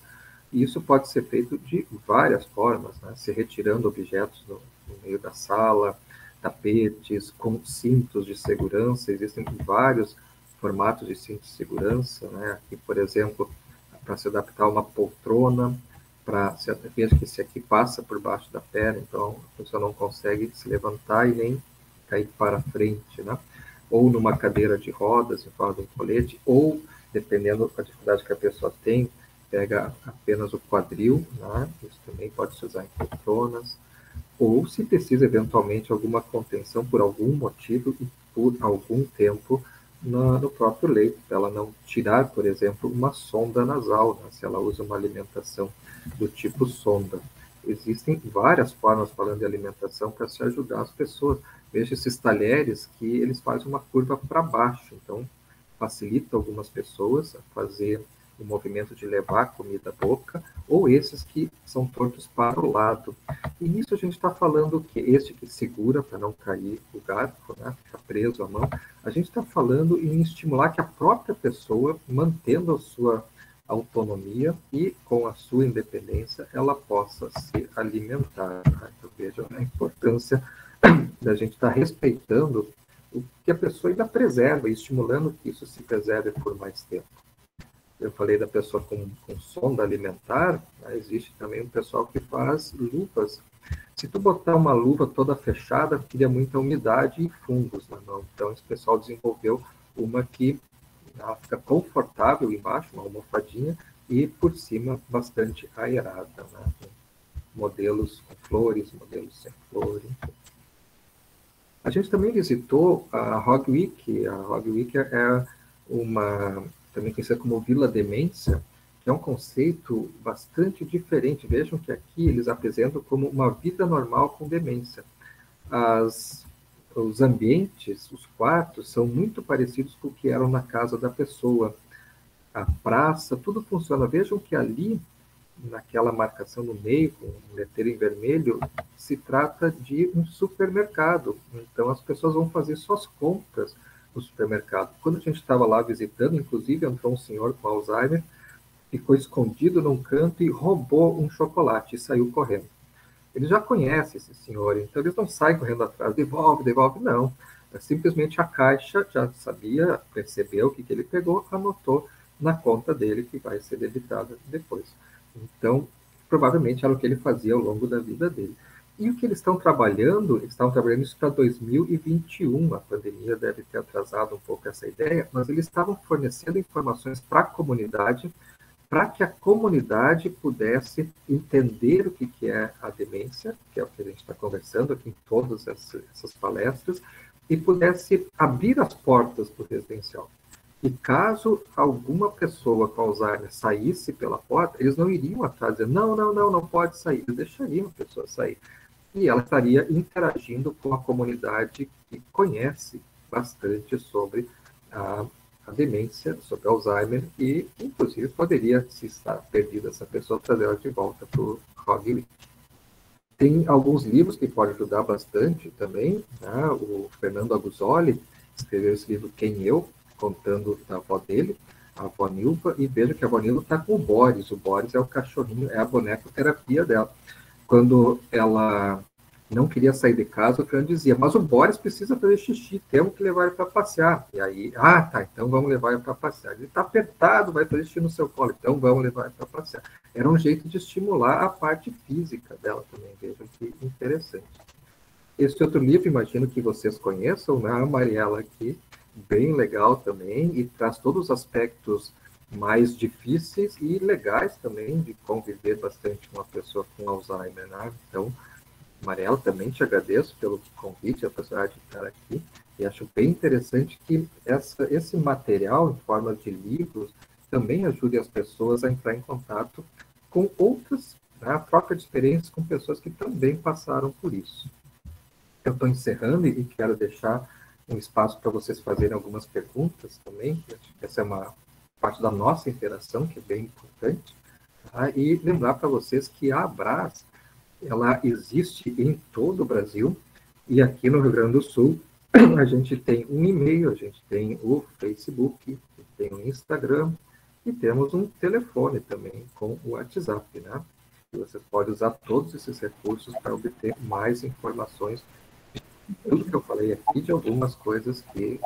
E isso pode ser feito de várias formas, né? Se retirando objetos no meio da sala, tapetes, com cintos de segurança. Existem vários formatos de cintos de segurança, né? Aqui, por exemplo, para se adaptar a uma poltrona, veja que esse aqui passa por baixo da perna, então a pessoa não consegue se levantar e nem cair para frente, né? Ou numa cadeira de rodas, em forma de um colete, ou, dependendo da dificuldade que a pessoa tem, pega apenas o quadril, né? Isso também pode se usar em poltronas, ou se precisa eventualmente alguma contenção por algum motivo e por algum tempo no próprio leito, para ela não tirar, por exemplo, uma sonda nasal, né? Se ela usa uma alimentação do tipo sonda. Existem várias formas, falando de alimentação, para se ajudar as pessoas. Veja esses talheres que eles fazem uma curva para baixo, então facilita algumas pessoas a fazer o movimento de levar a comida à boca, ou esses que são tortos para o lado. E nisso a gente está falando que este que segura para não cair o garfo, né, fica preso a mão, a gente está falando em estimular que a própria pessoa, mantendo a sua autonomia e com a sua independência, ela possa se alimentar. Né? Então, vejam a importância da gente estar respeitando o que a pessoa ainda preserva e estimulando que isso se preserve por mais tempo. Eu falei da pessoa com sonda alimentar, né? Existe também um pessoal que faz luvas. Se tu botar uma luva toda fechada, cria muita umidade e fungos na mão. Então, esse pessoal desenvolveu uma que ela fica confortável embaixo, uma almofadinha, e por cima bastante aerada, né? modelos com flores, modelos sem flores. A gente também visitou a Hogweek. A Hogweek é uma, também conhecida como Vila Demência, que é um conceito bastante diferente. Vejam que aqui eles apresentam como uma vida normal com demência. Os ambientes, os quartos, são muito parecidos com o que eram na casa da pessoa. A praça, tudo funciona. Vejam que ali, naquela marcação no meio, com um letreiro em vermelho, se trata de um supermercado. Então, as pessoas vão fazer suas compras no supermercado. Quando a gente estava lá visitando, inclusive, entrou um senhor com Alzheimer, ficou escondido num canto e roubou um chocolate e saiu correndo. Eles já conhecem esse senhor, então eles não saem correndo atrás, devolve, devolve, não. É simplesmente a caixa já sabia, percebeu o que ele pegou, anotou na conta dele, que vai ser debitada depois. Então, provavelmente era o que ele fazia ao longo da vida dele. E o que eles estão trabalhando, isso para 2021, a pandemia deve ter atrasado um pouco essa ideia, mas eles estavam fornecendo informações para a comunidade, para que a comunidade pudesse entender o que é a demência, que é o que a gente está conversando aqui em todas essas palestras, e pudesse abrir as portas para o residencial. E caso alguma pessoa com Alzheimer saísse pela porta, eles não iriam atrás, dizer, não pode sair, eles deixariam a pessoa sair. E ela estaria interagindo com a comunidade que conhece bastante sobre a demência, sobre Alzheimer, e, inclusive, poderia, se estar perdida essa pessoa, trazer ela de volta para o Hogweek. Tem alguns livros que podem ajudar bastante também, né? O Fernando Aguzoli escreveu esse livro Quem Eu?, contando da avó dele, a avó Nilva, e veja que a avó Nilva está com o Boris é o cachorrinho, é a bonecoterapia dela. Quando ela não queria sair de casa, o Fernando dizia, mas o Boris precisa fazer xixi, temos que levar ele para passear. E aí, tá, então vamos levar ele para passear. Ele está apertado, vai fazer xixi no seu colo, então vamos levar ele para passear. Era um jeito de estimular a parte física dela também, vejam que interessante. Esse outro livro, imagino que vocês conheçam, né? A Mariela aqui, bem legal também, e traz todos os aspectos mais difíceis e legais também de conviver bastante com uma pessoa com Alzheimer, né? Então, Mariela, também te agradeço pelo convite, a possibilidade de estar aqui, e acho bem interessante que esse material, em forma de livros, também ajude as pessoas a entrar em contato com outras, né, a troca de experiências com pessoas que também passaram por isso. Eu estou encerrando e quero deixar um espaço para vocês fazerem algumas perguntas também, essa é uma parte da nossa interação, que é bem importante, tá? E lembrar para vocês que a Abras, ela existe em todo o Brasil, e aqui no Rio Grande do Sul, a gente tem um e-mail, a gente tem o Facebook, tem o Instagram, e temos um telefone também com o WhatsApp, né? E vocês podem usar todos esses recursos para obter mais informações de tudo que eu falei aqui, de algumas coisas que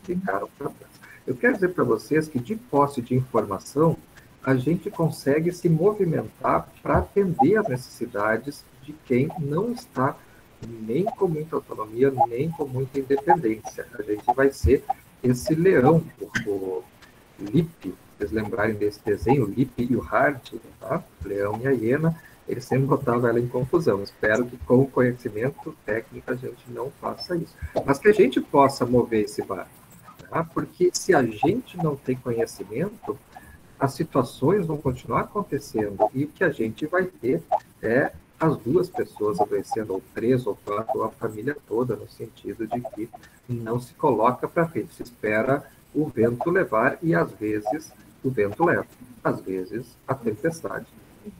ficaram para trás. Eu quero dizer para vocês que, de posse de informação, a gente consegue se movimentar para atender às necessidades de quem não está nem com muita autonomia, nem com muita independência. A gente vai ser esse leão, o Lippe, vocês lembrarem desse desenho, o Lippe e o Hart, tá? O leão e a hiena, eles sempre botavam ela em confusão. Espero que com o conhecimento técnico a gente não faça isso. Mas que a gente possa mover esse barco, tá? Porque se a gente não tem conhecimento, as situações vão continuar acontecendo, e o que a gente vai ter é as duas pessoas adoecendo, ou 3 ou 4, ou a família toda, no sentido de que não se coloca para frente, se espera o vento levar, e às vezes o vento leva, às vezes a tempestade,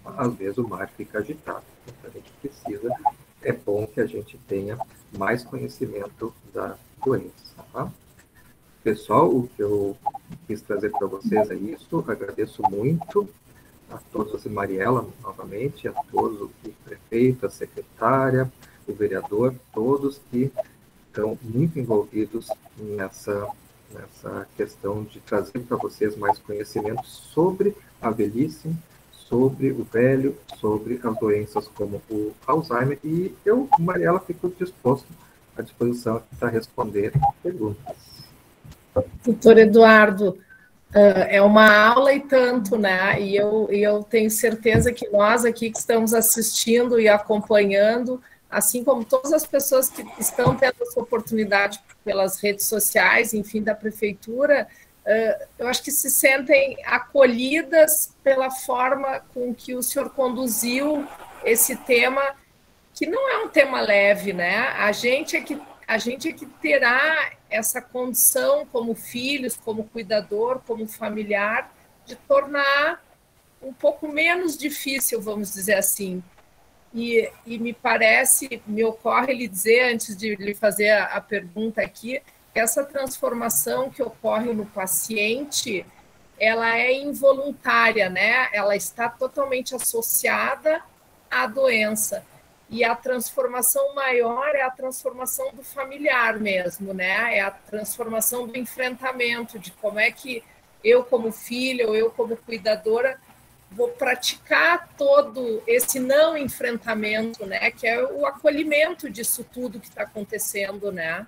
às vezes o mar fica agitado. Então a gente precisa, é bom que a gente tenha mais conhecimento da doença, tá? Pessoal, o que eu quis trazer para vocês é isso. Agradeço muito a todos, a Mariela, novamente, a todos, o prefeito, a secretária, o vereador, todos que estão muito envolvidos nessa questão de trazer para vocês mais conhecimento sobre a velhice, sobre o velho, sobre as doenças como o Alzheimer. E eu, Mariela, fico à disposição para responder perguntas. Doutor Eduardo, É uma aula e tanto, né? E eu tenho certeza que nós aqui que estamos assistindo e acompanhando, assim como todas as pessoas que estão tendo essa oportunidade pelas redes sociais, enfim, da prefeitura, eu acho que se sentem acolhidas pela forma com que o senhor conduziu esse tema, que não é um tema leve, né? A gente é que terá essa condição como filhos, como cuidador, como familiar, de tornar um pouco menos difícil, vamos dizer assim. E me parece, me ocorre lhe dizer, antes de lhe fazer a pergunta aqui, que essa transformação que ocorre no paciente, ela é involuntária, né? Ela está totalmente associada à doença. E a transformação maior é a transformação do familiar mesmo, né? É a transformação do enfrentamento, de como é que eu, como filha, ou eu, como cuidadora, vou praticar todo esse não enfrentamento, né? Que é o acolhimento disso tudo que está acontecendo, né?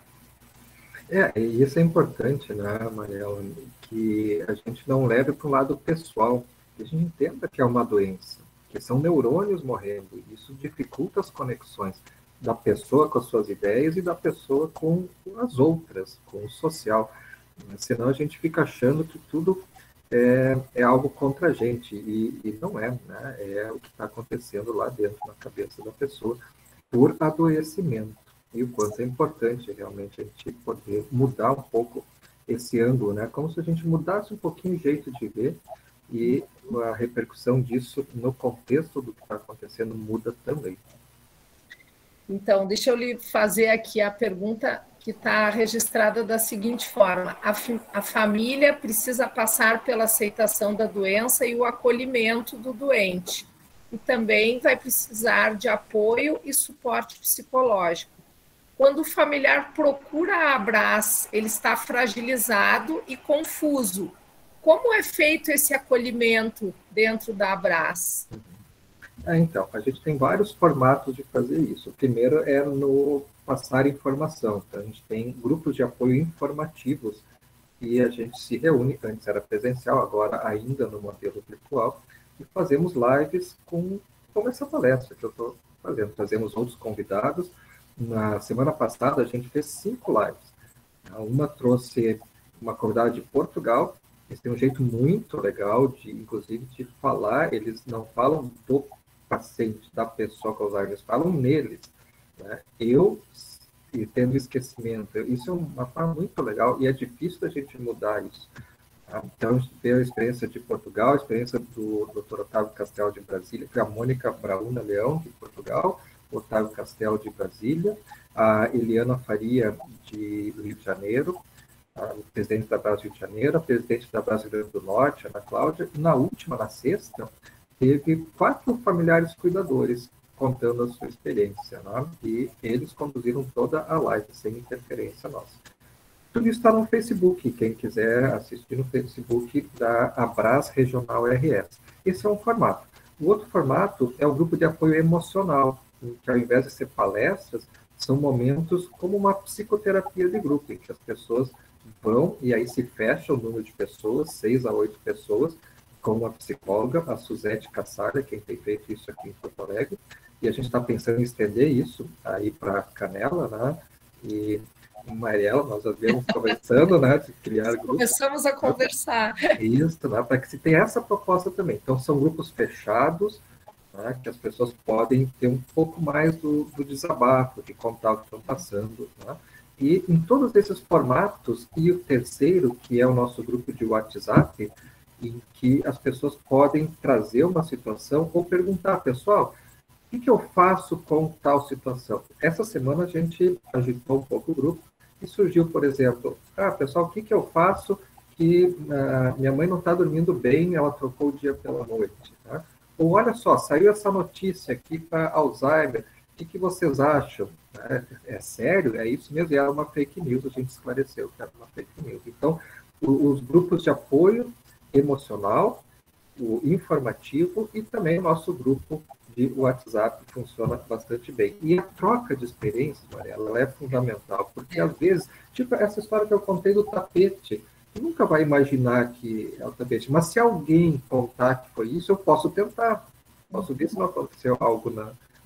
E isso é importante, né, Mariela, que a gente não leve para o lado pessoal, que a gente entenda que é uma doença, que são neurônios morrendo, e isso dificulta as conexões da pessoa com as suas ideias e da pessoa com as outras, com o social. Senão a gente fica achando que tudo é algo contra a gente, e não é, né? É o que está acontecendo lá dentro, na cabeça da pessoa, por adoecimento. E o quanto é importante realmente a gente poder mudar um pouco esse ângulo, né? Como se a gente mudasse um pouquinho o jeito de ver, e a repercussão disso no contexto do que está acontecendo muda também. Então, deixa eu lhe fazer aqui a pergunta que está registrada da seguinte forma: a família precisa passar pela aceitação da doença e o acolhimento do doente, e também vai precisar de apoio e suporte psicológico. Quando o familiar procura a Abras, ele está fragilizado e confuso. Como é feito esse acolhimento dentro da Abras? Então, a gente tem vários formatos de fazer isso. O primeiro é no passar informação. Então, a gente tem grupos de apoio informativos e a gente se reúne, antes era presencial, agora ainda no modelo virtual, e fazemos lives como essa palestra que eu estou fazendo. Trazemos outros convidados. Na semana passada, a gente fez 5 lives. Uma trouxe uma convidada de Portugal. Eles têm um jeito muito legal, inclusive, de falar. Eles não falam do paciente, da pessoa com Alzheimer, eles falam neles. Né? E tendo esquecimento. Isso é uma forma muito legal e é difícil da gente mudar isso. Tá? Então, a gente teve a experiência de Portugal, a experiência do Dr. Otávio Castel de Brasília, a Mônica Brauna Leão, de Portugal, o Otávio Castel de Brasília, a Eliana Faria, do Rio de Janeiro, o presidente da Brás Rio de Janeiro, a presidente da Brás Rio Grande do Norte, Ana Cláudia, e na última, na sexta, teve 4 familiares cuidadores contando a sua experiência, né? E eles conduziram toda a live sem interferência nossa. Tudo isso está no Facebook, quem quiser assistir no Facebook da Abras Regional RS. Esse é um formato. O outro formato é o grupo de apoio emocional, em que ao invés de ser palestras, são momentos como uma psicoterapia de grupo, em que as pessoas vão e aí se fecha o número de pessoas, 6 a 8 pessoas, com uma psicóloga, a Suzete Cassarda, quem tem feito isso aqui em Porto Alegre, e a gente está pensando em estender isso aí para Canela, né? E Mariela, nós havíamos conversando, né, de criar grupos. Começamos a conversar. Isso, né, para que se tenha essa proposta também. Então, são grupos fechados, né, que as pessoas podem ter um pouco mais do desabafo, de contar o que estão passando, né? E em todos esses formatos, e o terceiro, que é o nosso grupo de WhatsApp, em que as pessoas podem trazer uma situação ou perguntar, pessoal, o que eu faço com tal situação? Essa semana a gente agitou um pouco o grupo e surgiu, por exemplo, pessoal, o que eu faço que minha mãe não está dormindo bem, ela trocou o dia pela noite, tá? Ou olha só, saiu essa notícia aqui para Alzheimer, o que vocês acham? É sério? É isso mesmo? E era uma fake news, a gente esclareceu que era uma fake news. Então, os grupos de apoio emocional, o informativo e também o nosso grupo de WhatsApp funciona bastante bem. E a troca de experiências, Mariela, ela é fundamental, porque às vezes, tipo essa história que eu contei do tapete, tu nunca vai imaginar que ela está doente. Mas se alguém contar que foi isso, eu posso tentar. Posso ver se não aconteceu algo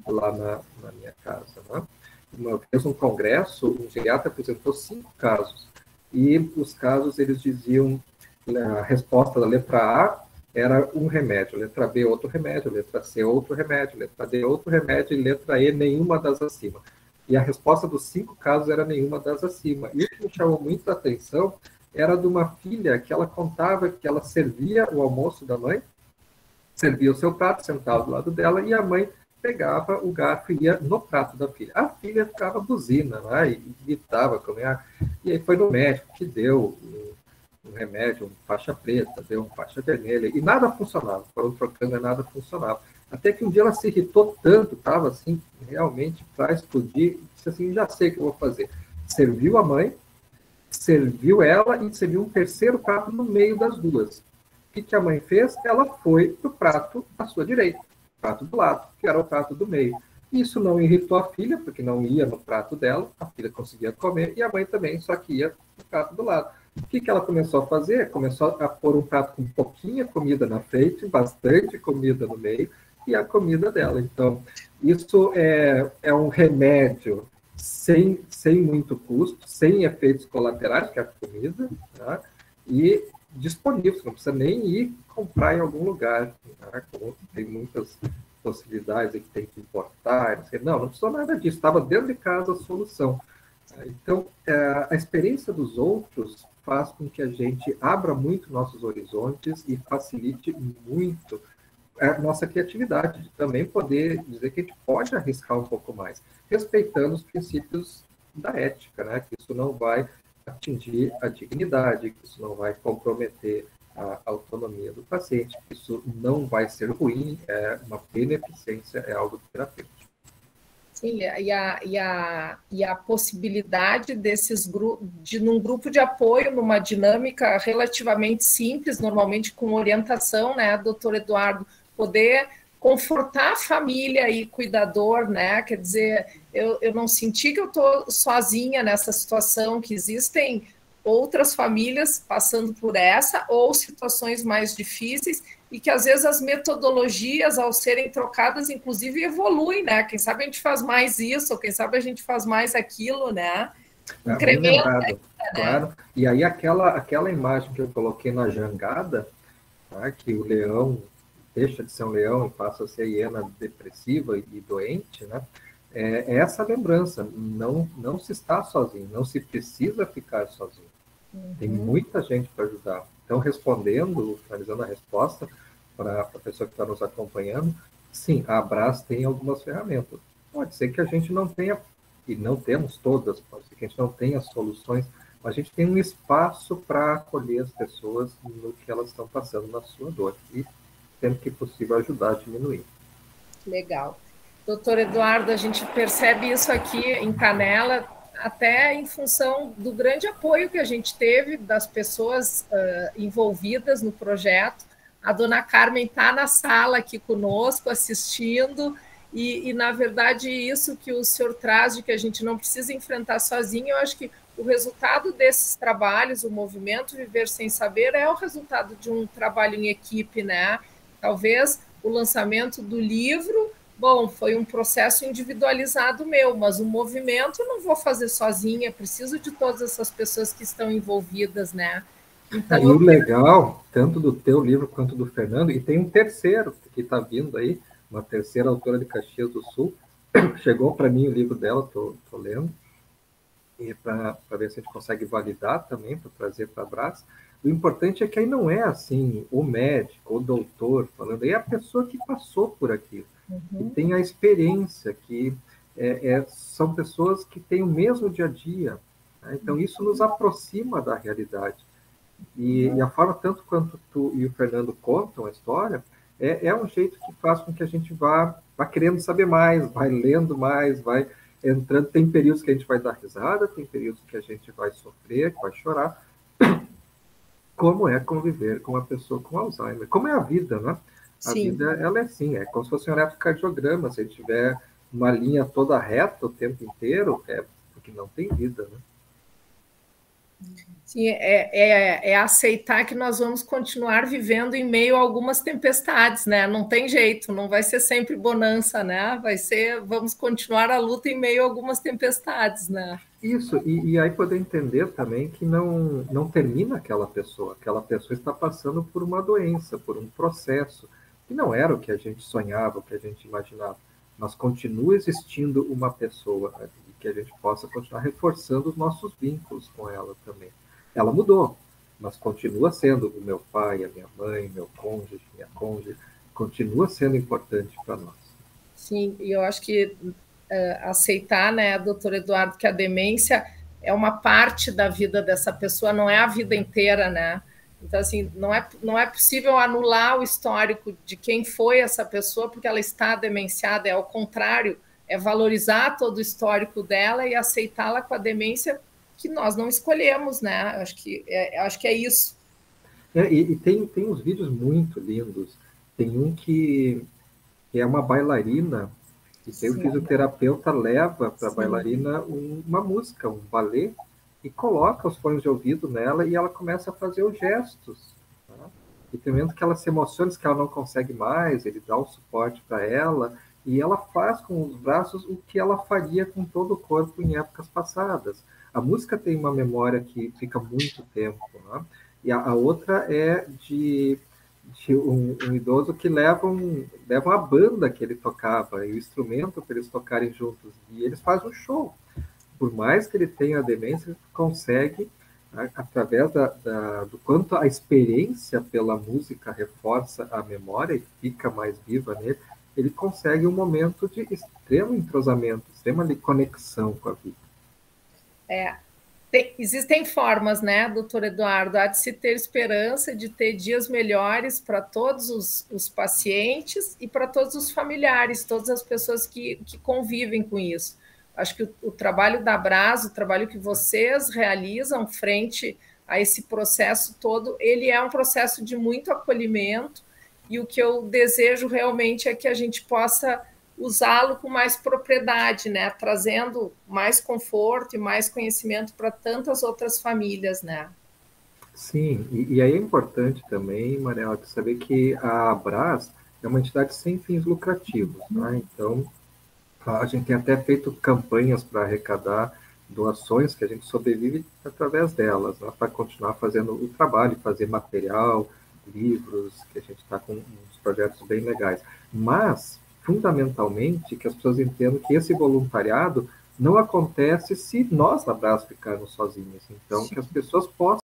lá na minha casa. Né? Uma vez, um congresso, um geriatra apresentou 5 casos. E os casos, eles diziam, a resposta da letra A era um remédio, letra B outro remédio, letra C outro remédio, letra D outro remédio e letra E nenhuma das acima. E a resposta dos 5 casos era nenhuma das acima. E o que me chamou muito a atenção era de uma filha que ela contava que ela servia o almoço da mãe, servia o seu prato, sentava do lado dela, e a mãe pegava o garfo e ia no prato da filha. A filha ficava buzina, né, e gritava, e aí foi no médico que deu um remédio, um faixa preta, deu um faixa vermelha, e nada funcionava, foram trocando e nada funcionava. Até que um dia ela se irritou tanto, estava assim, realmente para explodir, disse assim, já sei o que eu vou fazer. Serviu a mãe, serviu ela e serviu um terceiro prato no meio das duas. O que a mãe fez? Ela foi para o prato à sua direita, o prato do lado, que era o prato do meio. Isso não irritou a filha, porque não ia no prato dela, a filha conseguia comer, e a mãe também, só que ia no prato do lado. O que ela começou a fazer? Começou a pôr um prato com pouquinha comida na frente, bastante comida no meio, e a comida dela. Então, isso é um remédio sem muito custo, sem efeitos colaterais, que é a comida, tá? E disponível, você não precisa nem ir comprar em algum lugar. Tá? Tem muitas possibilidades que tem que importar, não precisou nada disso, estava dentro de casa a solução. Então, a experiência dos outros faz com que a gente abra muito nossos horizontes e facilite muito a nossa criatividade, de também poder dizer que a gente pode arriscar um pouco mais, respeitando os princípios da ética, né? Que isso não vai atingir a dignidade, que isso não vai comprometer a autonomia do paciente, que isso não vai ser ruim, é uma beneficência, é algo terapêutico. Sim, e a possibilidade desses grupos, num grupo de apoio, numa dinâmica relativamente simples, normalmente com orientação, né, doutor Eduardo, poder confortar a família e cuidador, né? Quer dizer, eu não senti que eu estou sozinha nessa situação, que existem outras famílias passando por essa, ou situações mais difíceis, e que às vezes as metodologias, ao serem trocadas, inclusive evoluem, né? Quem sabe a gente faz mais isso, ou quem sabe a gente faz mais aquilo, né? Bem lembrado, claro. E aí aquela imagem que eu coloquei na jangada, tá, que o leão deixa de ser um leão e passa a ser hiena depressiva e doente, né? É essa lembrança, não se está sozinho, não se precisa ficar sozinho. Tem muita gente para ajudar. Então, finalizando a resposta para a pessoa que está nos acompanhando, sim, a Abras tem algumas ferramentas. Pode ser que a gente não tenha, e não temos todas, pode ser que a gente não tenha soluções, mas a gente tem um espaço para acolher as pessoas no que elas estão passando na sua dor. E sempre que possível ajudar a diminuir. Legal. Doutor Eduardo, a gente percebe isso aqui em Canela, até em função do grande apoio que a gente teve das pessoas envolvidas no projeto. A dona Carmen está na sala aqui conosco, assistindo, e, na verdade, isso que o senhor traz, de que a gente não precisa enfrentar sozinho, eu acho que o resultado desses trabalhos, o movimento Viver Sem Saber, é o resultado de um trabalho em equipe, né? Talvez o lançamento do livro, bom, foi um processo individualizado meu, mas o movimento eu não vou fazer sozinha, preciso de todas essas pessoas que estão envolvidas, né? Então, e o legal, tanto do teu livro quanto do Fernando, e tem um terceiro que está vindo aí, uma terceira autora de Caxias do Sul, chegou para mim o livro dela, estou lendo, e para ver se a gente consegue validar também, para trazer para a Abras. O importante é que aí não é assim o médico, o doutor falando, é a pessoa que passou por aquilo, que tem a experiência, que são pessoas que têm o mesmo dia a dia. Né? Então, isso nos aproxima da realidade. E a forma, tanto quanto tu e o Fernando contam a história, é um jeito que faz com que a gente vá querendo saber mais, vai lendo mais, vai entrando. Tem períodos que a gente vai dar risada, tem períodos que a gente vai sofrer, que vai chorar. Como é conviver com uma pessoa com Alzheimer? Como é a vida, né? A vida, ela é assim, é como se fosse um eletrocardiograma. Se a gente tiver uma linha toda reta o tempo inteiro, é porque não tem vida, né? Sim, é aceitar que nós vamos continuar vivendo em meio a algumas tempestades, né? Não tem jeito, não vai ser sempre bonança, né? Vamos continuar a luta em meio a algumas tempestades, né? Isso, e aí poder entender também que não termina aquela pessoa está passando por uma doença, por um processo, que não era o que a gente sonhava, o que a gente imaginava, mas continua existindo uma pessoa, né, e que a gente possa continuar reforçando os nossos vínculos com ela também. Ela mudou, mas continua sendo o meu pai, a minha mãe, meu cônjuge, minha cônjuge, continua sendo importante para nós. Sim, e eu acho que aceitar, né, doutor Eduardo, que a demência é uma parte da vida dessa pessoa, não é a vida inteira, né? Então, assim, não é possível anular o histórico de quem foi essa pessoa porque ela está demenciada, é ao contrário, é valorizar todo o histórico dela e aceitá-la com a demência que nós não escolhemos, né? Acho que é isso. E tem uns vídeos muito lindos. Tem um que é uma bailarina, e tem o Sim, fisioterapeuta leva para a sim. bailarina uma música, um balé, e coloca os fones de ouvido nela e ela começa a fazer os gestos. Tá? E tem momento que ela se emociona, diz que ela não consegue mais, ele dá um suporte para ela, e ela faz com os braços o que ela faria com todo o corpo em épocas passadas. A música tem uma memória que fica muito tempo, né? E a outra é de um idoso que leva a banda que ele tocava e o instrumento para eles tocarem juntos. E eles fazem um show. Por mais que ele tenha a demência, ele consegue, através do quanto a experiência pela música reforça a memória e fica mais viva nele, ele consegue um momento de extremo entrosamento, extrema conexão com a vida. É, existem formas, né, doutor Eduardo, há de se ter esperança de ter dias melhores para todos os pacientes e para todos os familiares, todas as pessoas que convivem com isso. Acho que o trabalho da Abras, o trabalho que vocês realizam frente a esse processo todo, ele é um processo de muito acolhimento e o que eu desejo realmente é que a gente possa usá-lo com mais propriedade, né? Trazendo mais conforto e mais conhecimento para tantas outras famílias, né? Sim, e aí é importante também, Mariela, de saber que a Abras é uma entidade sem fins lucrativos, né? Então, a gente tem até feito campanhas para arrecadar doações que a gente sobrevive através delas, né? Para continuar fazendo o trabalho, fazer material, livros, que a gente está com uns projetos bem legais. Mas, fundamentalmente, que as pessoas entendam que esse voluntariado não acontece se nós, na Abras, ficarmos sozinhos. Então, que as pessoas possam